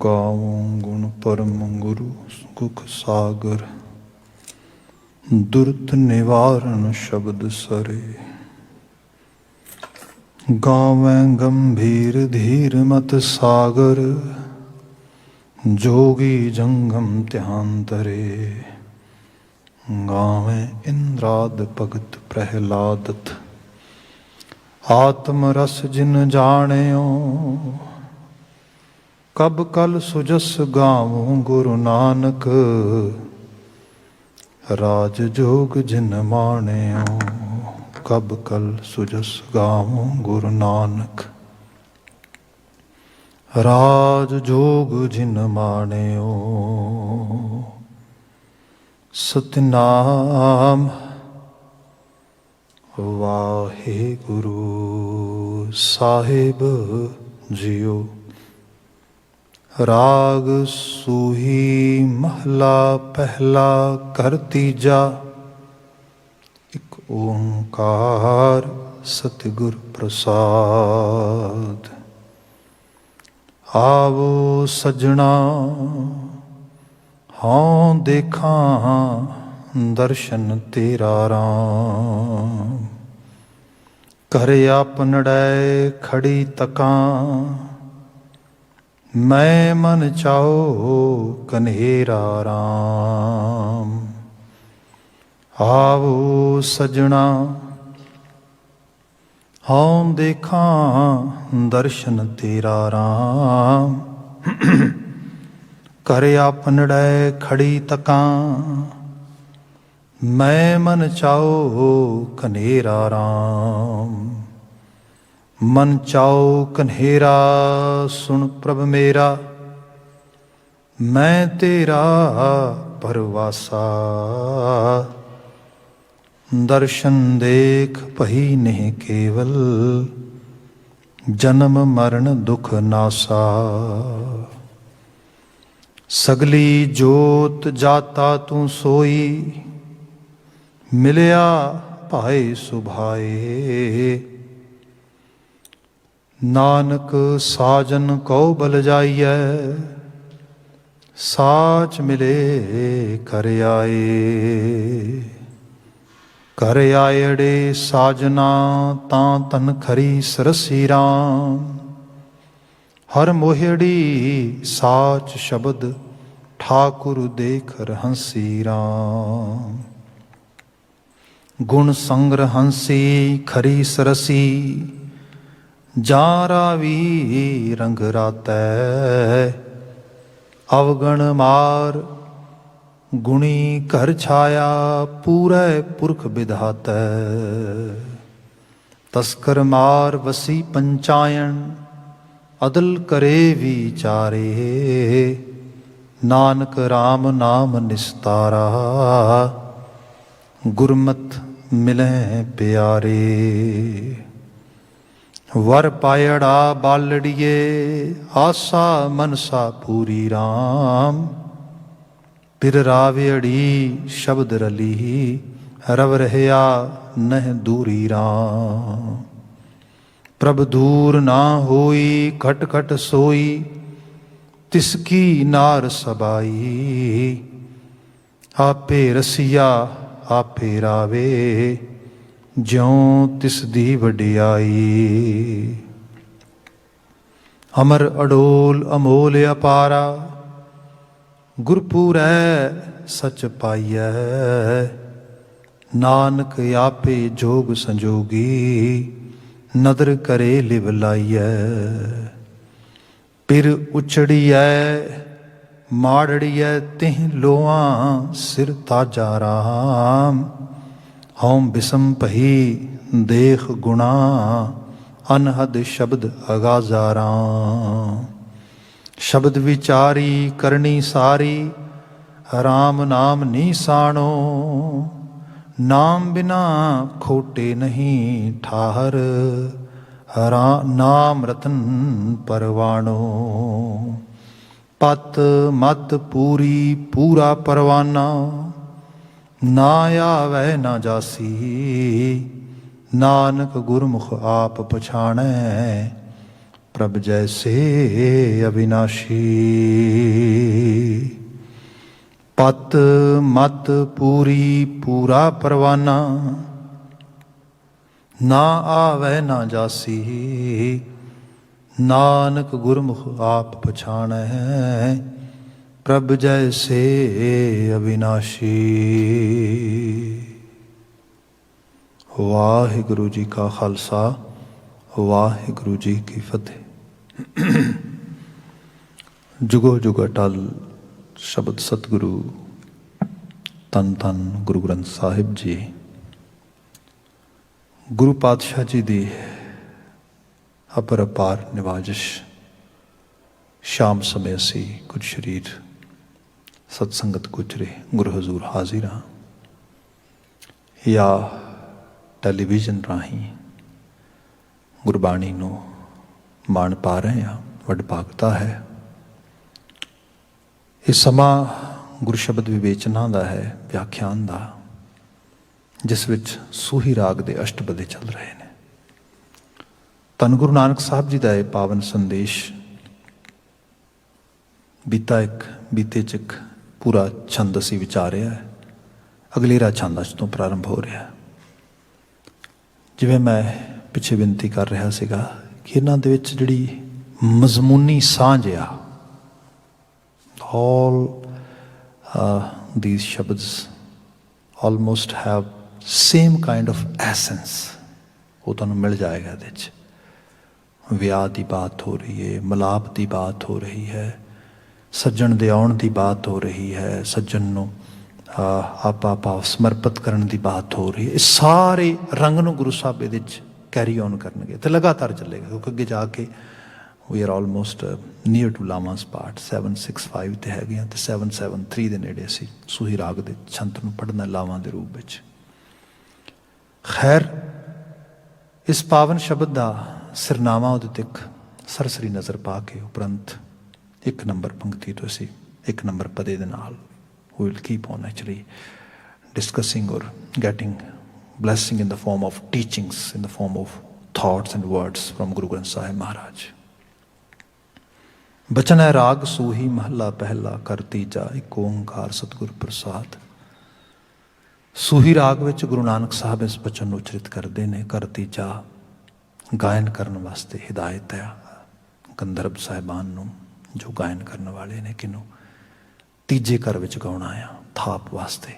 ਗਾਵੋਂ ਗੁਣ ਪਰਮ ਗੁਰੂ ਸੁਖ ਸਾਗਰ। ਦੁਰਤ ਨਿਵਾਰਨ ਸ਼ਬਦ ਸਰੇ। ਗਾਵੈਂ ਗੰਭੀਰ ਧੀਰ ਮਤ ਸਾਗਰ। जोगी जंगम ध्यान धरे। गावें इंद्राद भगत प्रहलादत। आत्म रस जिन जाणियो। कब कल सुजस गावों गुरु नानक। राज जोग जिन माणियो। कब कल सुजस गावों गुरु नानक। राज जोग जिन माणियो। सतनाम वाहे गुरु साहिब जियो। राग सूही महला पहला कर तीजा। एक ओंकार सतगुर प्रसाद। आवो सजना हाँ देखा दर्शन तेरा राम। कर आपनड़ै खड़ी तकां। मैं मन चाहो कन्हेरा राम। आवो सजना हाँ देखा दर्शन तेरा राम। कर आपनड़ै खड़ी तकां। मैं मन चाहो कन्हेरा राम। मन चाहो कन्हेरा सुन प्रभ मेरा। मैं तेरा परवासा। दर्शन देख पही नहीं केवल। जन्म मरण दुख नासा। सगली जोत जाता तू सोई। मिलया भाए सुभाए। नानक साजन को बल जाइए। साच मिले कर आए। कर आयड़े साजना तां तन खरी सरसी राम। हर मोहड़ी साच शब्द ठाकुर देख हंसी राम। गुण संग्र हंसी खरी सरसी। जा रावी रंग रातै। अवगण मार गुणी घर छाया। पूरै पुरख विधातै। तस्कर मार वसी पंचायन। अदल करे विचारे। नानक राम नाम निस्तारा। गुरमत मिले प्यारे। वर पायड़ा बालड़िए। आसा मनसा पूरी राम। फिर रावेड़ी शब्द रली। रव रहया नह दूरी राम। प्रभ दूर ना होई खट खट सोई। तिसकी नार सबाई। आपे रसिया आपे रावे। ज्यों तिस दी वडियाई। अमर अडोल अमोल अपारा। गुरपुरै सच पाइयै। नानक आपे जोग संजोगी। नदर करे लिव लाइयै। पिर उचड़ियै माड़ड़ियै तिह लोआं सिर ताजा राम। होम बिसम पही देख गुणा। अनहद शब्द अगाजा राम। शब्द विचारी करनी सारी। राम नाम निसाणो। नाम बिना खोटे नहीं ठाहर। नाम रतन परवाणो। पत मत पूरी पूरा परवाना। ना आवे ना जासी। नानक गुरमुख आप पछाणै। प्रभ जैसे अविनाशी। पत मत पूरी पूरा परवाना, ना आवे ना जासी। नानक गुरमुख आप पछाणै, प्रभ जैसे अविनाशी। वाहिगुरु जी का खालसा, वाहिगुरु जी की फतेह। जुगो जुग अटल शब्द सतगुरु धन धन गुरु ग्रंथ साहिब जी। गुरु पातशाह जी दी अपर अपार निवाजिश। शाम समय असी कुछ शरीर सत्संगत गुजरे गुरु हजूर हाजिर हाँ, या ਟੈਲੀਵਿਜ਼ਨ ਰਾਹੀਂ ਗੁਰਬਾਣੀ ਨੂੰ ਮਾਣ ਪਾ ਰਹੇ ਹਾਂ। ਵਡਭਾਗਤਾ ਹੈ। ਇਹ ਸਮਾਂ ਗੁਰੂ ਸ਼ਬਦ ਵਿਵੇਚਨਾ ਦਾ ਹੈ, ਵਿਆਖਿਆਨ ਦਾ, ਜਿਸ ਵਿੱਚ ਸੂਹੀ ਰਾਗ ਦੇ ਅਸ਼ਟਪਦੀ ਚੱਲ ਰਹੇ ਨੇ। ਧੰਨ ਗੁਰੂ ਨਾਨਕ ਸਾਹਿਬ ਜੀ ਦਾ ਇਹ ਪਾਵਨ ਸੰਦੇਸ਼ ਬੀਤੇ ਚ ਇੱਕ ਪੂਰਾ ਛੰਦ ਅਸੀਂ ਵਿਚਾਰਿਆ ਹੈ। ਅਗਲੇਰਾ ਛੰਦ ਅੱਜ ਤੋਂ ਪ੍ਰਾਰੰਭ ਹੋ ਰਿਹਾ। ਜਿਵੇਂ ਮੈਂ ਪਿੱਛੇ ਬੇਨਤੀ ਕਰ ਰਿਹਾ ਸੀਗਾ ਕਿ ਇਹਨਾਂ ਦੇ ਵਿੱਚ ਜਿਹੜੀ ਮਜ਼ਮੂਨੀ ਸਾਂਝ ਆ, all these ਸ਼ਬਦ almost have same kind of essence, ਉਹ ਤੁਹਾਨੂੰ ਮਿਲ ਜਾਏਗਾ ਇਹਦੇ 'ਚ। ਵਿਆਹ ਦੀ ਬਾਤ ਹੋ ਰਹੀ ਹੈ, ਮਿਲਾਪ ਦੀ ਬਾਤ ਹੋ ਰਹੀ ਹੈ, ਸੱਜਣ ਦੇ ਆਉਣ ਦੀ ਬਾਤ ਹੋ ਰਹੀ ਹੈ, ਸੱਜਣ ਨੂੰ ਆਪਾ ਸਮਰਪਿਤ ਕਰਨ ਦੀ ਬਾਤ ਹੋ ਰਹੀ ਹੈ। ਇਹ ਸਾਰੇ ਰੰਗ ਨੂੰ ਗੁਰੂ ਸਾਹਿਬ ਇਹਦੇ 'ਚ ਕੈਰੀ ਔਨ ਕਰਨਗੇ ਅਤੇ ਲਗਾਤਾਰ ਚੱਲੇਗਾ, ਕਿਉਂਕਿ ਅੱਗੇ ਜਾ ਕੇ we are almost near to ਲਾਵਾਂਸ ਪਾਠ 765 'ਤੇ ਹੈਗੇ ਹਾਂ ਅਤੇ 773 ਦੇ ਨੇੜੇ ਅਸੀਂ ਸੂਹੀ ਰਾਗ ਦੇ ਛੰਤ ਨੂੰ ਪੜ੍ਹਨਾ ਲਾਵਾਂ ਦੇ ਰੂਪ ਵਿੱਚ। ਖੈਰ, ਇਸ ਪਾਵਨ ਸ਼ਬਦ ਦਾ ਸਿਰਨਾਮਾ ਉਹਦੇ 'ਤੇ ਇੱਕ ਸਰਸਰੀ ਨਜ਼ਰ ਪਾ ਕੇ ਉਪਰੰਤ 1 ਨੰਬਰ ਪੰਕਤੀ ਤੋਂ ਅਸੀਂ 1 ਨੰਬਰ ਪਦੇ ਦੇ ਨਾਲ we will keep on actually discussing or getting blessing in the form of teachings, in the form of thoughts and words from Guru Granth Sahib Maharaj. बचन है राग सूही महला पहला कर तीजा, एक ओंकार सतगुर प्रसाद। सूही राग ਵਿੱਚ ਗੁਰੂ ਨਾਨਕ ਸਾਹਿਬ ਇਸ ਬਚਨ ਨੂੰ ਉਚਰਿਤ ਕਰਦੇ ਨੇ। ਕਰ ਤੀਜਾ ਗਾਇਨ ਕਰਨ ਵਾਸਤੇ ਹਿਦਾਇਤ ਹੈ ਗੰਧਰਵ ਸਾਹਿਬਾਨ ਨੂੰ, ਜੋ ਗਾਇਨ ਕਰਨ ਵਾਲੇ ਨੇ, ਕਿਨੂੰ ਤੀਜੇ ਘਰ ਵਿੱਚ ਗਾਉਣਾ ਆ ਥਾਪ ਵਾਸਤੇ।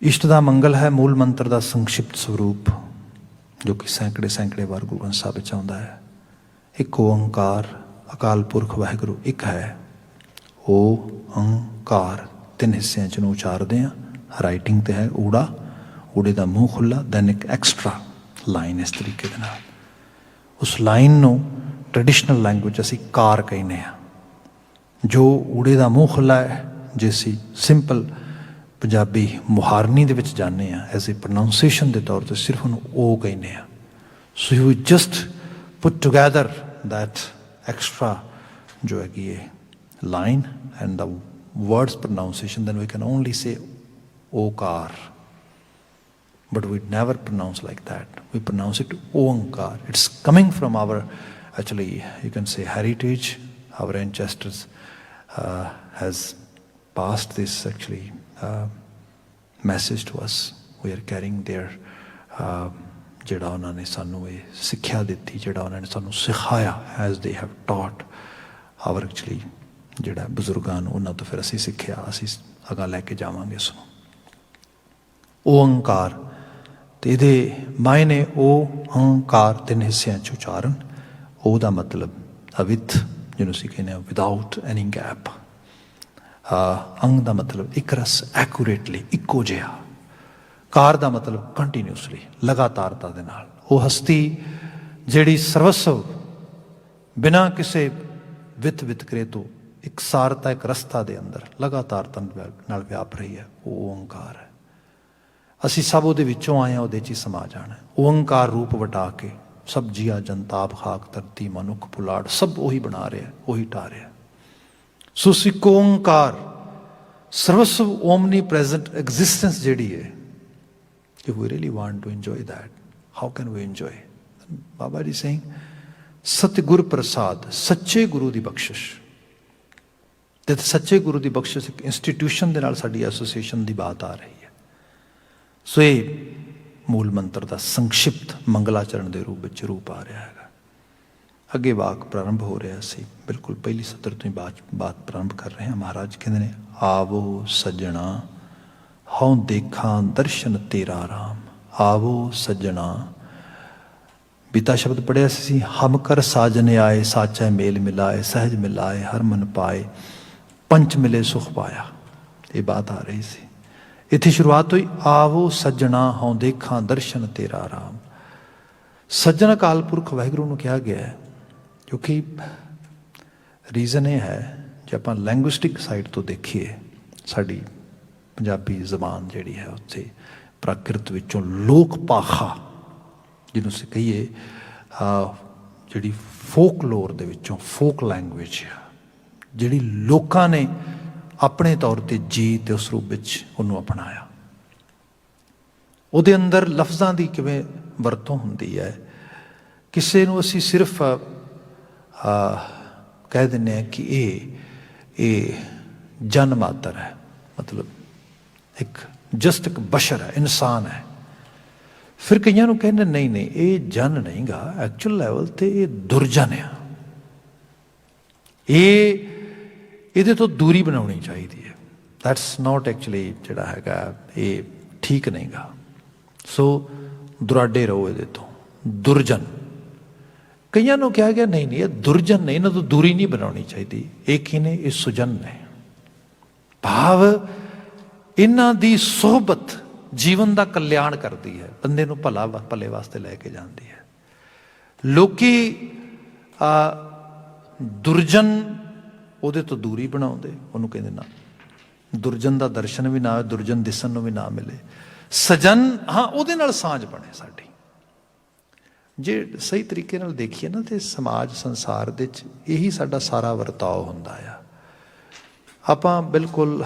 ਇਸ਼ਟ ਦਾ ਮੰਗਲ ਹੈ ਮੂਲ ਮੰਤਰ ਦਾ ਸੰਖਿਪਤ ਸਰੂਪ, ਜੋ ਕਿ ਸੈਂਕੜੇ ਵਾਰ ਗੁਰੂ ਗ੍ਰੰਥ ਸਾਹਿਬ ਵਿੱਚ ਆਉਂਦਾ ਹੈ। ਇੱਕ ਓਂਕਾਰ, ਅਕਾਲ ਪੁਰਖ ਵਾਹਿਗੁਰੂ ਇੱਕ ਹੈ। ਓਂਕਾਰ 3 ਹਿੱਸਿਆਂ 'ਚ ਨੂੰ ਉਚਾਰਦੇ ਹਾਂ। ਰਾਈਟਿੰਗ 'ਤੇ ਹੈ ਊੜਾ, ਊੜੇ ਦਾ ਮੂੰਹ ਖੁੱਲ੍ਹਾ, ਦੈਨ ਇੱਕ ਐਕਸਟਰਾ ਲਾਈਨ ਇਸ ਤਰੀਕੇ ਦੇ ਨਾਲ। ਉਸ ਲਾਈਨ ਨੂੰ ਟ੍ਰੈਡੀਸ਼ਨਲ ਲੈਂਗੁਏਜ ਅਸੀਂ ਕਾਰ ਕਹਿੰਦੇ ਹਾਂ। ਜੋ ਊੜੇ ਦਾ ਮੂੰਹ ਖੁੱਲ੍ਹਾ ਹੈ, ਜੇ ਅਸੀਂ ਸਿੰਪਲ ਪੰਜਾਬੀ ਮੁਹਾਰਨੀ ਦੇ ਵਿੱਚ ਜਾਂਦੇ ਹਾਂ, ਐਜ਼ ਏ ਪ੍ਰੋਨਾਊਂਸੀਏਸ਼ਨ ਦੇ ਤੌਰ 'ਤੇ ਸਿਰਫ ਉਹਨੂੰ ਉਹ ਕਹਿੰਦੇ ਹਾਂ। So you just put together that extra ਜੋ ਹੈਗੀ ਹੈ line and the words pronunciation, then we can only say okar, but we never pronounce like that. We pronounce it onkar. It's coming from our, actually you can say, heritage. Our ancestors has passed this actually message to us. We are carrying their ਜਿਹੜਾ ਉਹਨਾਂ ਨੇ ਸਾਨੂੰ ਇਹ ਸਿੱਖਿਆ ਦਿੱਤੀ, ਜਿਹੜਾ ਉਹਨਾਂ ਨੇ ਸਾਨੂੰ ਸਿਖਾਇਆ, as they have taught our actually ਜਿਹੜਾ ਬਜ਼ੁਰਗਾਂ ਨੂੰ, ਉਹਨਾਂ ਤੋਂ ਫਿਰ ਅਸੀਂ ਸਿੱਖਿਆ, ਅਸੀਂ ਅਗਾਂਹ ਲੈ ਕੇ ਜਾਵਾਂਗੇ ਇਸ ਨੂੰ। ਓਂਕਾਰ ਅਤੇ ਇਹਦੇ ਮਾਇਨੇ ਓਂਕਾਰ 3 ਹਿੱਸਿਆਂ 'ਚ ਉਚਾਰਨ। ਉਹਦਾ ਮਤਲਬ ਅਵਿਥ, ਜਿਹਨੂੰ ਅਸੀਂ ਕਹਿੰਦੇ ਹਾਂ ਵਿਦਾਊਟ ਐਨੀ ਗੈਪ। ਅੰਗ ਦਾ ਮਤਲਬ ਇੱਕ ਰਸ, ਐਕੂਰੇਟਲੀ, ਇੱਕੋ ਜਿਹਾ। ਕਾਰ ਦਾ ਮਤਲਬ ਕੰਟੀਨਿਊਸਲੀ, ਲਗਾਤਾਰਤਾ ਦੇ ਨਾਲ। ਉਹ ਹਸਤੀ ਜਿਹੜੀ ਸਰਵਸਵ ਬਿਨਾਂ ਕਿਸੇ ਵਿਤਕਰੇ ਤੋਂ ਇੱਕ ਸਾਰਤਾ, ਇੱਕ ਰਸਤਾ ਦੇ ਅੰਦਰ ਲਗਾਤਾਰਤਾ ਨਾਲ ਵਿਆਪ ਰਹੀ ਹੈ, ਉਹ ਓਂਕਾਰ ਹੈ। ਅਸੀਂ ਸਭ ਉਹਦੇ ਵਿੱਚੋਂ ਆਏ ਹਾਂ, ਉਹਦੇ 'ਚ ਹੀ ਸਮਾ ਜਾਣਾ। ਓਂਕਾਰ ਰੂਪ ਵਟਾ ਕੇ ਸਭ ਜੀਆ ਜਨਤਾਬ ਖਾਕ ਧਰਤੀ ਮਨੁੱਖ ਪੁਲਾੜ ਸਭ ਉਹੀ ਬਣਾ ਰਿਹਾ, ਉਹੀ ਢਾ ਰਿਹਾ। ਸੋ ਸਿੱਖ ਓਂਕਾਰ ਸਰਵਸਵ ਓਮਨੀ ਪ੍ਰੈਜ਼ੈਂਟ ਐਗਜ਼ਿਸਟੈਂਸ ਜਿਹੜੀ ਹੈ, if we really want to enjoy that, how can we enjoy? Baba ji saying, ਸਤਿਗੁਰ ਪ੍ਰਸਾਦ, ਸੱਚੇ ਗੁਰੂ ਦੀ ਬਖਸ਼ਿਸ਼। ਤੇ ਸੱਚੇ ਗੁਰੂ ਦੀ ਬਖਸ਼ਿਸ਼ ਇੱਕ ਇੰਸਟੀਟਿਊਸ਼ਨ ਦੇ ਨਾਲ ਸਾਡੀ ਐਸੋਸੀਏਸ਼ਨ ਦੀ ਬਾਤ ਆ ਰਹੀ ਹੈ। ਸੋ ਇਹ ਮੂਲ ਮੰਤਰ ਦਾ ਸੰਕਸ਼ਿਪਤ ਮੰਗਲਾਚਰਨ ਦੇ ਰੂਪ ਵਿੱਚ ਰੂਪ ਆ ਰਿਹਾ ਹੈਗਾ। ਅੱਗੇ ਵਾਕ ਪ੍ਰਾਰੰਭ ਹੋ ਰਿਹਾ ਸੀ, ਬਿਲਕੁਲ ਪਹਿਲੀ ਸਤਰ ਤੋਂ ਹੀ ਬਾਤ ਪ੍ਰਾਰੰਭ ਕਰ ਰਹੇ ਹਾਂ। ਮਹਾਰਾਜ ਕਹਿੰਦੇ ਨੇ, ਆਵੋ ਸੱਜਣਾ ਹਉ ਦੇਖਾਂ ਦਰਸ਼ਨ ਤੇਰਾ ਰਾਮ। ਆਵੋ ਸੱਜਣਾ, ਬੀਤਾ ਸ਼ਬਦ ਪੜ੍ਹਿਆ ਸੀ, ਹਮ ਕਰ ਸਾਜਨ ਆਏ, ਸਾਚੈ ਮੇਲ ਮਿਲਾਏ, ਸਹਿਜ ਮਿਲਾਏ ਹਰ ਮਨ ਪਾਏ, ਪੰਚ ਮਿਲੇ ਸੁਖ ਪਾਇਆ। ਇਹ ਬਾਤ ਆ ਰਹੀ ਸੀ। ਇੱਥੇ ਸ਼ੁਰੂਆਤ ਹੋਈ, ਆਵੋ ਸੱਜਣਾ ਹਉ ਦੇਖਾਂ ਦਰਸ਼ਨ ਤੇਰਾ ਰਾਮ। ਸੱਜਣ ਅਕਾਲ ਪੁਰਖ ਵਾਹਿਗੁਰੂ ਨੂੰ ਕਿਹਾ ਗਿਆ ਹੈ, ਕਿਉਂਕਿ ਰੀਜ਼ਨ ਇਹ ਹੈ, ਜੇ ਆਪਾਂ ਲੈਂਗੁਇਸਟਿਕ ਸਾਈਡ ਤੋਂ ਦੇਖੀਏ, ਸਾਡੀ ਪੰਜਾਬੀ ਜ਼ਬਾਨ ਜਿਹੜੀ ਹੈ ਉੱਥੇ ਪ੍ਰਾਕ੍ਰਿਤ ਵਿੱਚੋਂ ਲੋਕ ਭਾਖਾ ਜਿਹਨੂੰ ਅਸੀਂ ਕਹੀਏ, ਜਿਹੜੀ ਫੋਕਲੋਰ ਦੇ ਵਿੱਚੋਂ ਫੋਕ ਲੈਂਗੁਏਜ ਜਿਹੜੀ ਲੋਕਾਂ ਨੇ ਆਪਣੇ ਤੌਰ 'ਤੇ ਜੀ ਅਤੇ ਉਸ ਰੂਪ ਵਿੱਚ ਉਹਨੂੰ ਅਪਣਾਇਆ। ਉਹਦੇ ਅੰਦਰ ਲਫ਼ਜ਼ਾਂ ਦੀ ਕਿਵੇਂ ਵਰਤੋਂ ਹੁੰਦੀ ਹੈ। ਕਿਸੇ ਨੂੰ ਅਸੀਂ ਸਿਰਫ ਕਹਿ ਦਿੰਦੇ ਹਾਂ ਕਿ ਇਹ ਜਨ ਮਾਤਰ ਹੈ, ਮਤਲਬ ਇੱਕ ਇੱਕ ਬਸ਼ਰ ਹੈ, ਇਨਸਾਨ ਹੈ। ਫਿਰ ਕਈਆਂ ਨੂੰ ਕਹਿੰਦੇ ਨਹੀਂ ਨਹੀਂ, ਇਹ ਜਨ ਨਹੀਂ ਗਾ, ਐਕਚੁਅਲ ਲੈਵਲ 'ਤੇ ਇਹ ਦੁਰਜਨ ਆ, ਇਹਦੇ ਤੋਂ ਦੂਰੀ ਬਣਾਉਣੀ ਚਾਹੀਦੀ ਹੈ। ਦੈਟਸ ਨਾਟ ਐਕਚੁਅਲੀ ਜਿਹੜਾ ਹੈਗਾ ਇਹ ਠੀਕ ਨਹੀਂ ਗਾ। ਸੋ ਦੁਰਾਡੇ ਰਹੋ ਇਹਦੇ ਤੋਂ, ਦੁਰਜਨ। ਕਈਆਂ ਨੂੰ ਕਿਹਾ ਗਿਆ ਨਹੀਂ ਨਹੀਂ, ਇਹ ਦੁਰਜਨ ਨਹੀਂ, ਇਹਨਾਂ ਤੋਂ ਦੂਰੀ ਨਹੀਂ ਬਣਾਉਣੀ ਚਾਹੀਦੀ। ਇਹ ਕੀ ਨੇ? ਇਹ ਸੁਜਨ ਨੇ। ਭਾਵ ਇਹਨਾਂ ਦੀ ਸੋਹਬਤ ਜੀਵਨ ਦਾ ਕਲਿਆਣ ਕਰਦੀ ਹੈ, ਬੰਦੇ ਨੂੰ ਭਲੇ ਵਾਸਤੇ ਲੈ ਕੇ ਜਾਂਦੀ ਹੈ। ਲੋਕੀ ਦੁਰਜਨ ਉਹਦੇ ਤੋਂ ਦੂਰੀ ਬਣਾਉਂਦੇ, ਉਹਨੂੰ ਕਹਿੰਦੇ ਨਾ, ਦੁਰਜਨ ਦਾ ਦਰਸ਼ਨ ਵੀ ਨਾ ਹੋਵੇ, ਦੁਰਜਨ ਦਿਸਣ ਨੂੰ ਵੀ ਨਾ ਮਿਲੇ। ਸਜਨ, ਹਾਂ, ਉਹਦੇ ਨਾਲ ਸਾਂਝ ਬਣੇ ਸਾਡੀ। ਜੇ ਸਹੀ ਤਰੀਕੇ ਨਾਲ ਦੇਖੀਏ ਨਾ, ਤੇ ਸਮਾਜ ਸੰਸਾਰ ਦੇ 'ਚ ਇਹੀ ਸਾਡਾ ਸਾਰਾ ਵਰਤਾਓ ਹੁੰਦਾ ਆ। ਆਪਾਂ ਬਿਲਕੁਲ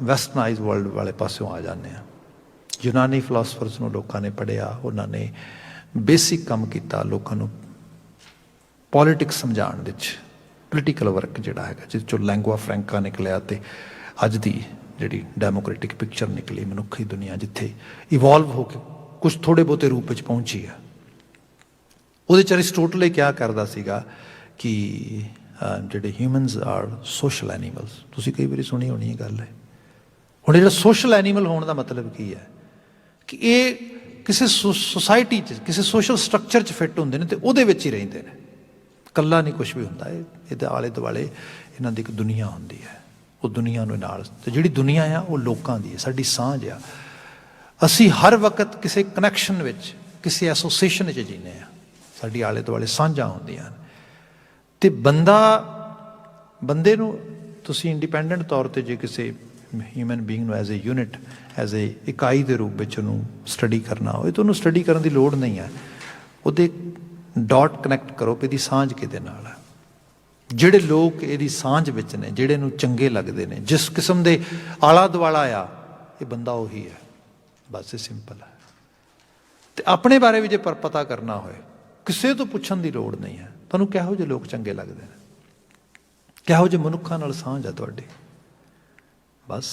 ਵੈਸਟਰਨਾਈਜ਼ ਵਰਲਡ ਵਾਲੇ ਪਾਸਿਓਂ ਆ ਜਾਂਦੇ ਹਾਂ। ਯੂਨਾਨੀ ਫਿਲਾਸਫਰਸ ਨੂੰ ਲੋਕਾਂ ਨੇ ਪੜ੍ਹਿਆ, ਉਹਨਾਂ ਨੇ ਬੇਸਿਕ ਕੰਮ ਕੀਤਾ, ਲੋਕਾਂ ਨੂੰ ਪੋਲੀਟਿਕਸ ਸਮਝਾਉਣ ਵਿੱਚ, ਪੋਲੀਟੀਕਲ ਵਰਕ ਜਿਹੜਾ ਹੈਗਾ, ਜਿਸ 'ਚੋਂ ਲੈਂਗੁਆ ਫਰੈਂਕਾ ਨਿਕਲਿਆ ਅਤੇ ਅੱਜ ਦੀ ਜਿਹੜੀ ਡੈਮੋਕ੍ਰੈਟਿਕ ਪਿਕਚਰ ਨਿਕਲੀ, ਮਨੁੱਖੀ ਦੁਨੀਆ ਜਿੱਥੇ ਇਵੋਲਵ ਹੋ ਕੇ ਕੁਛ ਥੋੜ੍ਹੇ ਬਹੁਤੇ ਰੂਪ ਵਿੱਚ ਪਹੁੰਚੀ ਆ। ਉਹਦੇ 'ਚ ਅਰਿਸਟੋਟਲ ਇਹ ਕਿਹਾ ਕਰਦਾ ਸੀਗਾ ਕਿ ਜਿਹੜੇ ਹਿਊਮਨਸ ਆਰ ਸੋਸ਼ਲ ਐਨੀਮਲਸ। ਤੁਸੀਂ ਕਈ ਵਾਰੀ ਸੁਣੀ ਹੋਣੀ ਇਹ ਗੱਲ ਹੈ। ਹੁਣ ਜਿਹੜਾ ਸੋਸ਼ਲ ਐਨੀਮਲ ਹੋਣ ਦਾ ਮਤਲਬ ਕੀ ਹੈ ਕਿ ਇਹ ਕਿਸੇ ਸੁਸਾਇਟੀ 'ਚ, ਕਿਸੇ ਸੋਸ਼ਲ ਸਟਰਕਚਰ 'ਚ ਫਿੱਟ ਹੁੰਦੇ ਨੇ ਅਤੇ ਉਹਦੇ ਵਿੱਚ ਹੀ ਰਹਿੰਦੇ ਨੇ। ਇਕੱਲਾ ਨਹੀਂ ਕੁਛ ਵੀ ਹੁੰਦਾ, ਇਹਦੇ ਆਲੇ ਦੁਆਲੇ ਇਹਨਾਂ ਦੀ ਇੱਕ ਦੁਨੀਆ ਹੁੰਦੀ ਹੈ। ਉਹ ਦੁਨੀਆ ਨੂੰ ਨਾਲ, ਅਤੇ ਜਿਹੜੀ ਦੁਨੀਆ ਆ ਉਹ ਲੋਕਾਂ ਦੀ ਹੈ, ਸਾਡੀ ਸਾਂਝ ਆ। ਅਸੀਂ ਹਰ ਵਕਤ ਕਿਸੇ ਕਨੈਕਸ਼ਨ ਵਿੱਚ, ਕਿਸੇ ਐਸੋਸੀਏਸ਼ਨ ਵਿੱਚ ਜੀਂਦੇ ਹਾਂ। ਸਾਡੀ ਆਲੇ ਦੁਆਲੇ ਸਾਂਝਾਂ ਹੁੰਦੀਆਂ ਹਨ। ਅਤੇ ਬੰਦੇ ਨੂੰ ਤੁਸੀਂ ਇੰਡੀਪੈਂਡੈਂਟ ਤੌਰ 'ਤੇ ਜੇ ਕਿਸੇ ਹਿਊਮਨ ਬੀਇੰਗ ਨੂੰ as a unit, as a ਇਕਾਈ ਦੇ ਰੂਪ ਵਿੱਚ ਉਹਨੂੰ ਸਟੱਡੀ ਕਰਨਾ ਹੋਵੇ ਤਾਂ ਉਹਨੂੰ ਸਟੱਡੀ ਕਰਨ ਦੀ ਲੋੜ ਨਹੀਂ ਹੈ। ਉਹਦੇ ਡਾਟ ਕਨੈਕਟ ਕਰੋ ਕਿ ਇਹਦੀ ਸਾਂਝ ਕਿਹਦੇ ਨਾਲ ਹੈ। ਜਿਹੜੇ ਲੋਕ ਇਹਦੀ ਸਾਂਝ ਵਿੱਚ ਨੇ, ਜਿਹੜੇ ਨੂੰ ਚੰਗੇ ਲੱਗਦੇ ਨੇ, ਜਿਸ ਕਿਸਮ ਦੇ ਆਲਾ ਦੁਆਲਾ ਆ, ਇਹ ਬੰਦਾ ਉਹੀ ਹੈ। ਬਸ ਇਹ ਸਿੰਪਲ ਹੈ। ਅਤੇ ਆਪਣੇ ਬਾਰੇ ਵੀ ਜੇ ਪਤਾ ਕਰਨਾ ਹੋਏ, ਕਿਸੇ ਤੋਂ ਪੁੱਛਣ ਦੀ ਲੋੜ ਨਹੀਂ ਹੈ। ਤੁਹਾਨੂੰ ਕਿਹੋ ਜਿਹੇ ਲੋਕ ਚੰਗੇ ਲੱਗਦੇ ਨੇ, ਕਿਹੋ ਜਿਹੇ ਮਨੁੱਖਾਂ ਨਾਲ ਸਾਂਝ ਹੈ ਤੁਹਾਡੀ, ਬਸ